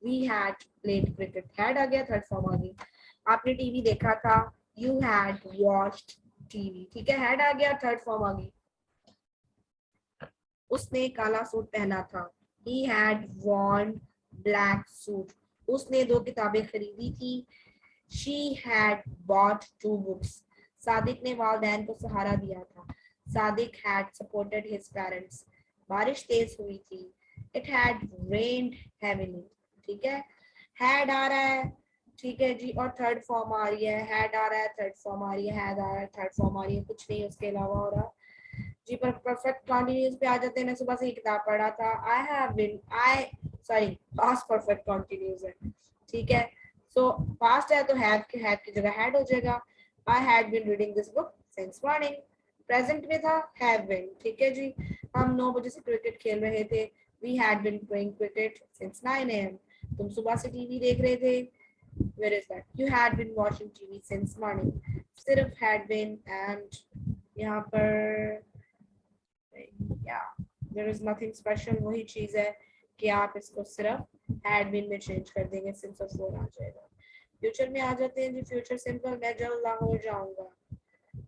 we had played cricket, had आ गया, थर्ड फॉर्म आ गई। आपने टीवी देखा था, यू हैड वॉच्ड टीवी, ठीक है। हैड आ गया, थर्ड फॉर्म आ गई। उसने काला सूट पहना था, he had worn black suit, उसने 2 किताबें खरीदी थी, she had bought 2 books, Sadiq ने वालिदैन को सहारा दिया था, Sadiq had supported his parents, बारिश तेज हुई थी, it had rained heavily, ठीक है। had आ रहा है, ठीक है जी, और थर्ड फॉर्म आ रही है, had आ रहा है, थर्ड फॉर्म आ रही है, had आ रहा है, थर्ड फॉर्म आ रही है, कुछ नहीं उसके अलावा हो रहा जी। पर परफेक्ट कंटीन्यूअस पे आ जाते हैं। मैं सुबह से ही किताब पढ़ा था, I have been, I sorry past perfect continuous है, ठीक है। सो पास्ट है तो हैव की जगह हैड हो जाएगा। I had been reading this book since morning. Present में था हैव बीन, ठीक है जी। हम 9 बजे से क्रिकेट खेल रहे थे, we had been playing cricket since 9 AM। तुम सुबह से टीवी देख रहे थे, where is that, you had been watching TV since morning। सिर्फ had been and यहाँ पर या देयर इज नथिंग स्पेशल, वही चीज है कि आप इसको सिर्फ हैड बीन में चेंज कर देंगे, सिंस और फोर आ जाएगा। फ्यूचर में आ जाते हैं जी। फ्यूचर सिंपल, मैं जल्द लाहौर जाऊंगा,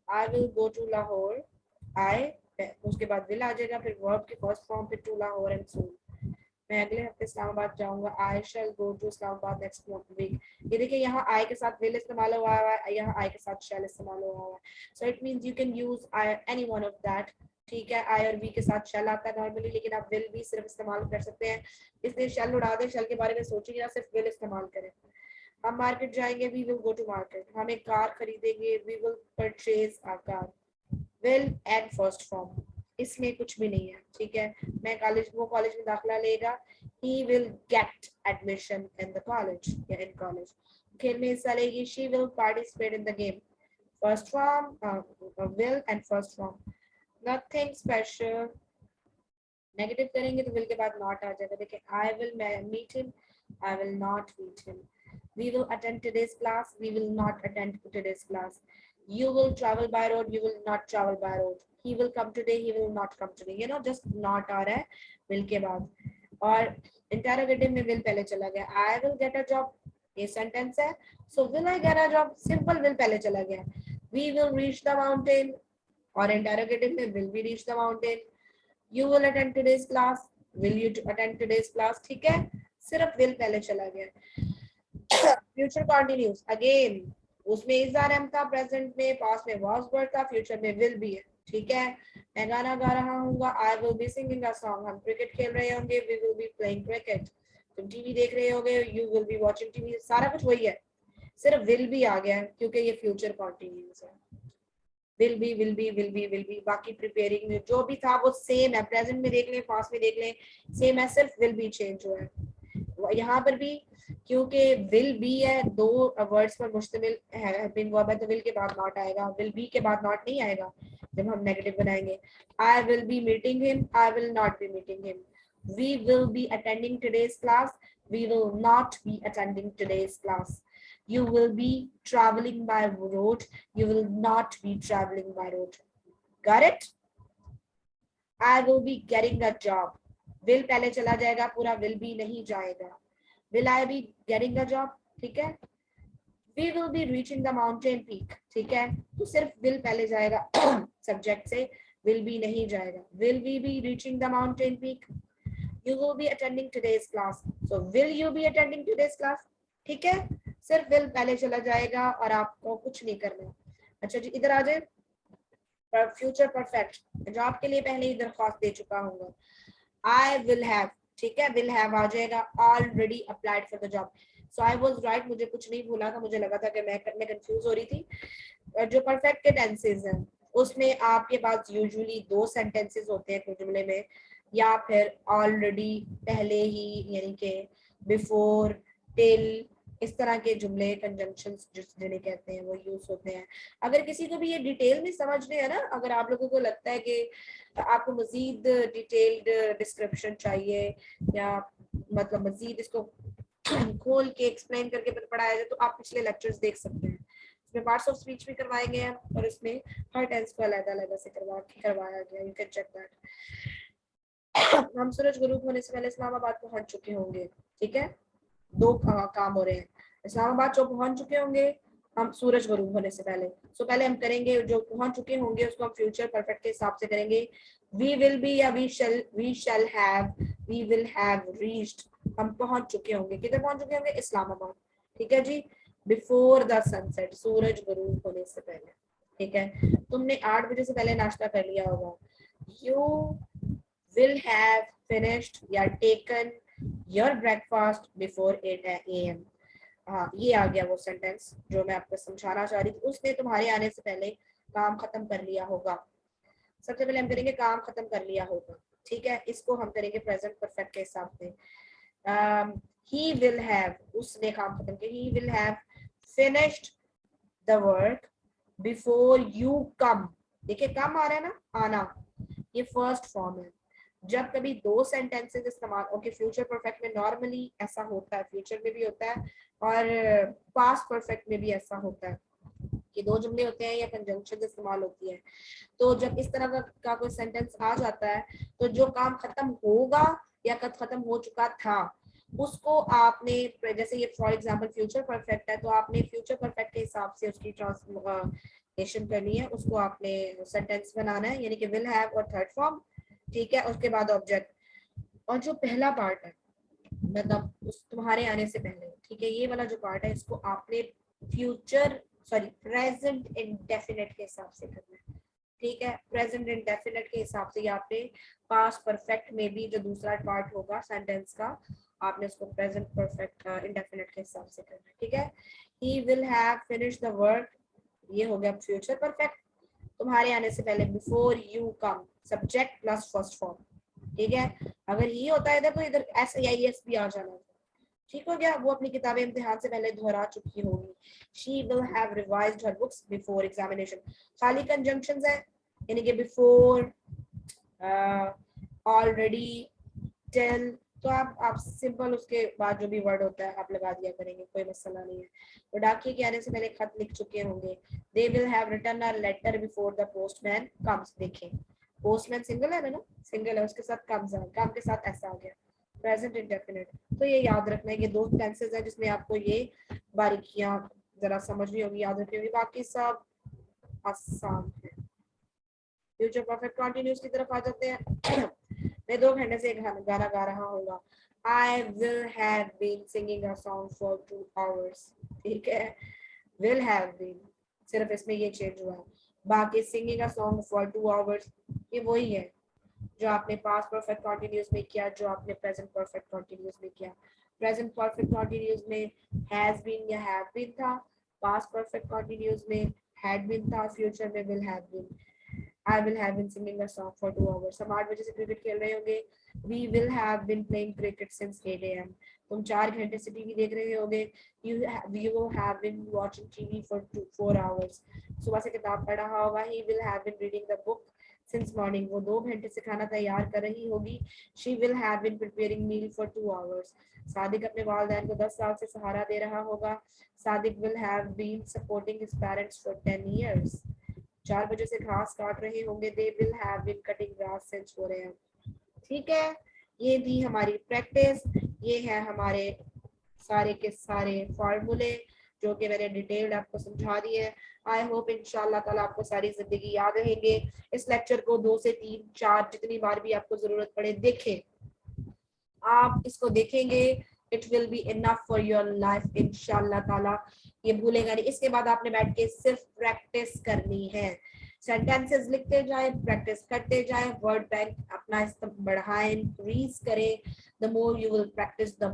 I will go to Lahore, I, उसके बाद विल आ जाएगा, फिर वर्ब के फर्स्ट फॉर्म पे टू लाहौर एंड सून। मैं अगले हफ्ते इस्लामाबाद जाऊंगा, I shall go to Islamabad next week. ये देखिए यहाँ आई के साथ विल इस्तेमाल हुआ है, यहाँ आई के साथ शैल इस्तेमाल हुआ है, so it means you can use any one of that, ठीक है। आई और वी के साथ शेल आता है नॉर्मली, लेकिन आप विल भी सिर्फ इस्तेमाल कर सकते हैं, इसलिए शेल उड़ा दें, शेल के बारे में सोचिए ना, सिर्फ विल इस्तेमाल करें। हम मार्केट जाएंगे, we will go to market. हम एक कार खरीदेंगे, we will purchase a car. Will and first form, इसमें कुछ भी नहीं है, ठीक है। मैं कॉलेज, वो कॉलेज में दाखिला लेगा, he will get admission in the college या इन कॉलेज। खेल में हिस्सा लेगी, she will participate in the game. First form will and first form, nothing special. Negative करेंगे तो विल के बाद नॉट आ जाएगा। देखिए, I will meet him, I will not meet him. We will attend today's class, we will not attend today's class. You will travel by road, you will not travel by road. He will come today, he will not come today, you know just not आ रहा है will के बाद। और interrogative में will पहले चला गया, I will get a job, ये सेंटेंस है, so will I get a job, simple will पहले चला गया। We will reach the mountain, और इंटरोगेटिव में will we reach the mountain, you will attend today's class, will you attend today's class, ठीक है। सिर्फ will पहले चला गया। फ्यूचर कंटिन्यूस अगेन, उसमें इज आर एम था, प्रेजेंट में, पास्ट में was वर्ड था, फ्यूचर में will भी है, ठीक है। मैं गाना गा रहा हूँ, I will be singing a song। हम क्रिकेट खेल रहे होंगे, we will be playing cricket। तुम टीवी देख रहे होगे, you will be watching TV। सारा कुछ वही है, सिर्फ will भी आ गया क्योंकि ये फ्यूचर कंटिन्यूस है। विल बी, बाकी प्रिपेयरिंग में जो भी था वो सेम है। प्रेजेंट में देख लें, पास्ट में देख लें, सेम है, सिर्फ विल बी चेंज हुआ है। यहाँ पर भी क्योंकि विल बी है, 2 वर्ड्स पर मुश्तमिल है, बिन वर्ब है, तो विल के बाद नॉट आएगा, विल बी के बाद नॉट नहीं आएगा जब हम नेगेटिव बनाएंगे। I will be meeting him, I will not be meeting him. We will be attending today's class, we will not be attending today's class. You will be traveling by road, you will not be traveling by road। Got it? I will be getting a job, will पहले चला जाएगा, पूरा will be नहीं जाएगा। Will I be getting a job? ठीक है। We will be reaching the mountain peak, ठीक है। तो सिर्फ will पहले जाएगा सब्जेक्ट से, will be नहीं जाएगा। Will we be reaching the mountain peak? You will be attending today's class, so will you be attending today's class? ठीक है, सिर्फ will पहले चला जाएगा और आपको कुछ नहीं करना है। अच्छा जी, इधर आ जाए फ्यूचर परफेक्ट, जो आपके लिए पहले ही दरख्वास्त दे चुका हूँ। I will have, ठीक है, will have आ जाएगा, already applied for the job. So I was right, मुझे कुछ नहीं भूला था, मुझे लगा था कि मैं कंफ्यूज हो रही थी। जो परफेक्ट के टेंसेस हैं उसमें आपके पास यूजुअली दो सेंटेंसेस होते हैं जुमले में, या फिर ऑलरेडी पहले ही, यानी कि बिफोर, टिल, इस तरह के जुमले कंजंक्शंस जिन्हें कहते हैं वो यूज होते हैं। अगर किसी को भी ये डिटेल में समझने है ना, अगर आप लोगों को लगता है कि आपको मजीद डिटेल्ड डिस्क्रिप्शन चाहिए या मतलब मजीद इसको खोल के एक्सप्लेन करके पढ़ाया जाए, तो आप पिछले लेक्चर्स देख सकते हैं। इसमें पार्ट्स ऑफ स्पीच भी करवाए गए हैं और इसमें हर टेंस को अलग-अलग से करवाया गया, यू कैन चेक दैट। हम सूरज गुरूप होने से पहले इस्लामाबाद पहुंच चुके होंगे, ठीक है। दो काम हो रहे हैं, इस्लामाबाद जो पहुंच चुके होंगे हम सूरज गुरूब होने से पहले। सो पहले हम करेंगे जो पहुंच चुके होंगे उसको हम फ्यूचर परफेक्ट के हिसाब से करेंगे। वी विल बी या we shall have, we will have reached, हम पहुंच चुके होंगे, किधर पहुंच चुके होंगे, इस्लामाबाद, ठीक है जी। बिफोर द सनसेट, सूरज गुरूब होने से पहले, ठीक है। तुमने 8 बजे से पहले नाश्ता कर लिया होगा। यू विल हैव फिनिश्ड या taken your breakfast before 8 AM। हाँ, ये आ गया वो सेंटेंस जो मैं आपको समझाना चाह रही थी। उसने तुम्हारे आने से पहले काम खत्म कर लिया होगा। सबसे पहले हम करेंगे काम खत्म कर लिया होगा, ठीक है। इसको हम करेंगे प्रेजेंट परफेक्ट के हिसाब से। ही विल हैव, उसने काम खत्म किया, he will have finished the work before you come. देखिए कम आ रहा है ना, आना, ये फर्स्ट फॉर्म है। जब कभी दो सेंटेंसेस इस्तेमाल, ओके, फ्यूचर परफेक्ट में नॉर्मली ऐसा होता है, फ्यूचर में भी होता है और पास्ट परफेक्ट में भी ऐसा होता है कि दो जुमले होते हैं या कंजंक्शन इस्तेमाल होती है। तो जब इस तरह का कोई सेंटेंस आ जाता है तो जो काम खत्म होगा या खत्म हो चुका था उसको आपने, जैसे ये फॉर एग्जांपल फ्यूचर परफेक्ट है तो आपने फ्यूचर परफेक्ट के हिसाब से उसकी ट्रांसलेशन करनी है, उसको आपने सेंटेंस बनाना है, यानी कि विल हैव और थर्ड फॉर्म, ठीक है। उसके बाद ऑब्जेक्ट, और जो पहला पार्ट है मतलब उस तुम्हारे आने से पहले, ठीक है, ये वाला जो पार्ट है इसको आपने फ्यूचर प्रेजेंट इंडेफिनिट के हिसाब से करना है, ठीक है। प्रेजेंट इंडेफिनिट के हिसाब से, या आपने पास्ट परफेक्ट में भी जो दूसरा पार्ट होगा सेंटेंस का, आपने उसको प्रेजेंट परफेक्ट इंडेफिनिट के हिसाब से करना है, ठीक है। He will have finished the work, ये हो गया फ्यूचर परफेक्ट, तुम्हारे आने से पहले, before you come, subject plus first form, ठीक है। अगर ये होता है तो इधर SAIS भी आ जाना, ठीक हो गया। वो अपनी किताबें इम्तिहान से पहले दोहरा चुकी होगी। She will have revised her books before examination, खाली कंजंक्शंस है, यानी कि बिफोर, ऑलरेडी, टिल, तो आप सिंपल उसके बाद जो भी वर्ड होता है आप लगा दिया करेंगे, कोई मसला नहीं है। तो डाकिए के आने से पहले खत लिख चुके होंगे। They will have written a letter before the postman comes, देखें पोस्टमैन सिंगल है ना, सिंगल है, उसके साथ कम्स है, काम के साथ ऐसा आ गया प्रेजेंट इंडेफिनिट। तो ये याद रखना है, ये दो टेंसेस हैं जिसमें आपको ये बारीकियां जरा समझनी होगी, याद रखनी होगी, बाकी सब आसान है। फ्यूचर परफेक्ट कंटिन्यूस की तरफ आ जाते हैं। मैं 2 घंटे से एक गाना गा रहा हूँ। I will have been singing a song for 2 hours, ठीक है। will have been, सिर्फ इसमें ये चेंज हुआ है, बाकी singing a song for 2 hours ये वही है जो आपने पास्ट परफेक्ट कंटिन्यूस में किया, जो आपने प्रेजेंट परफेक्ट कंटिन्यूस में किया। प्रेजेंट परफेक्ट कंटिन्यूस में हैज बीन या हैव बीन था, पास्ट परफेक्ट कंटिन्यूस में हैड बीन था, फ्यूचर में will have been. I will have been singing a song for 2 hours. हम 8 बजे से क्रिकेट खेल रहे होंगे। We will have been playing cricket since 8 AM. तुम 4 घंटे से टीवी देख रहे होगे। You will have been watching TV for 4 hours. सुबह से किताब पढ़ रहा होगा। He will have been reading the book since morning. वो 2 घंटे से खाना तैयार कर रही होगी। She will have been preparing meal for 2 hours. Sadiq अपने वालिदैन को 10 साल से सहारा दे रहा होगा। Sadiq will have been supporting his parents for 10 years. 4 बजे से घास काट रहे होंगे। They will have been cutting grass since 4 AM. ठीक है, ये थी हमारी प्रैक्टिस, ये है हमारे सारे के सारे फार्मूले जो कि मैंने डिटेल्ड आपको समझा दिए। आई होप इंशाल्लाह ताला आपको सारी जिंदगी याद रहेंगे। इस लेक्चर को 2 से 3 4 जितनी बार भी आपको जरूरत पड़े देखें, आप इसको देखेंगे, it will be enough for your life इंशाल्लाह ताला। ये भूलेगा नहीं। इसके बाद आपने बैठ के सिर्फ प्रैक्टिस करनी है, सेंटेंसेस लिखते जाए, प्रैक्टिस करते जाए, वर्ड बैंक अपना बढ़ाएं, इंक्रीज करें। The more you will practise, the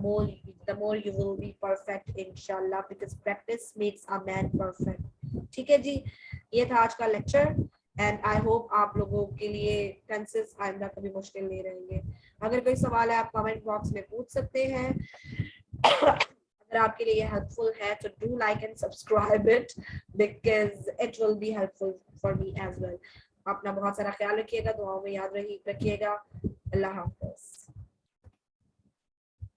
more you will be perfect इंशाल्लाह, because practice makes a man perfect. ठीक है जी, ये था आज का लेक्चर एंड आई होप आप लोगों के लिए टेंसेस आइंदा कभी मुश्किल नहीं रहेंगे। अगर कोई सवाल है आप कमेंट बॉक्स में पूछ सकते हैं। अगर आपके लिए ये हेल्पफुल है तो do like and subscribe it, because it will be helpful for me as well. अपना बहुत सारा ख्याल रखिएगा, दुआओं में याद रखिएगा। अल्लाह हाफ़िज़।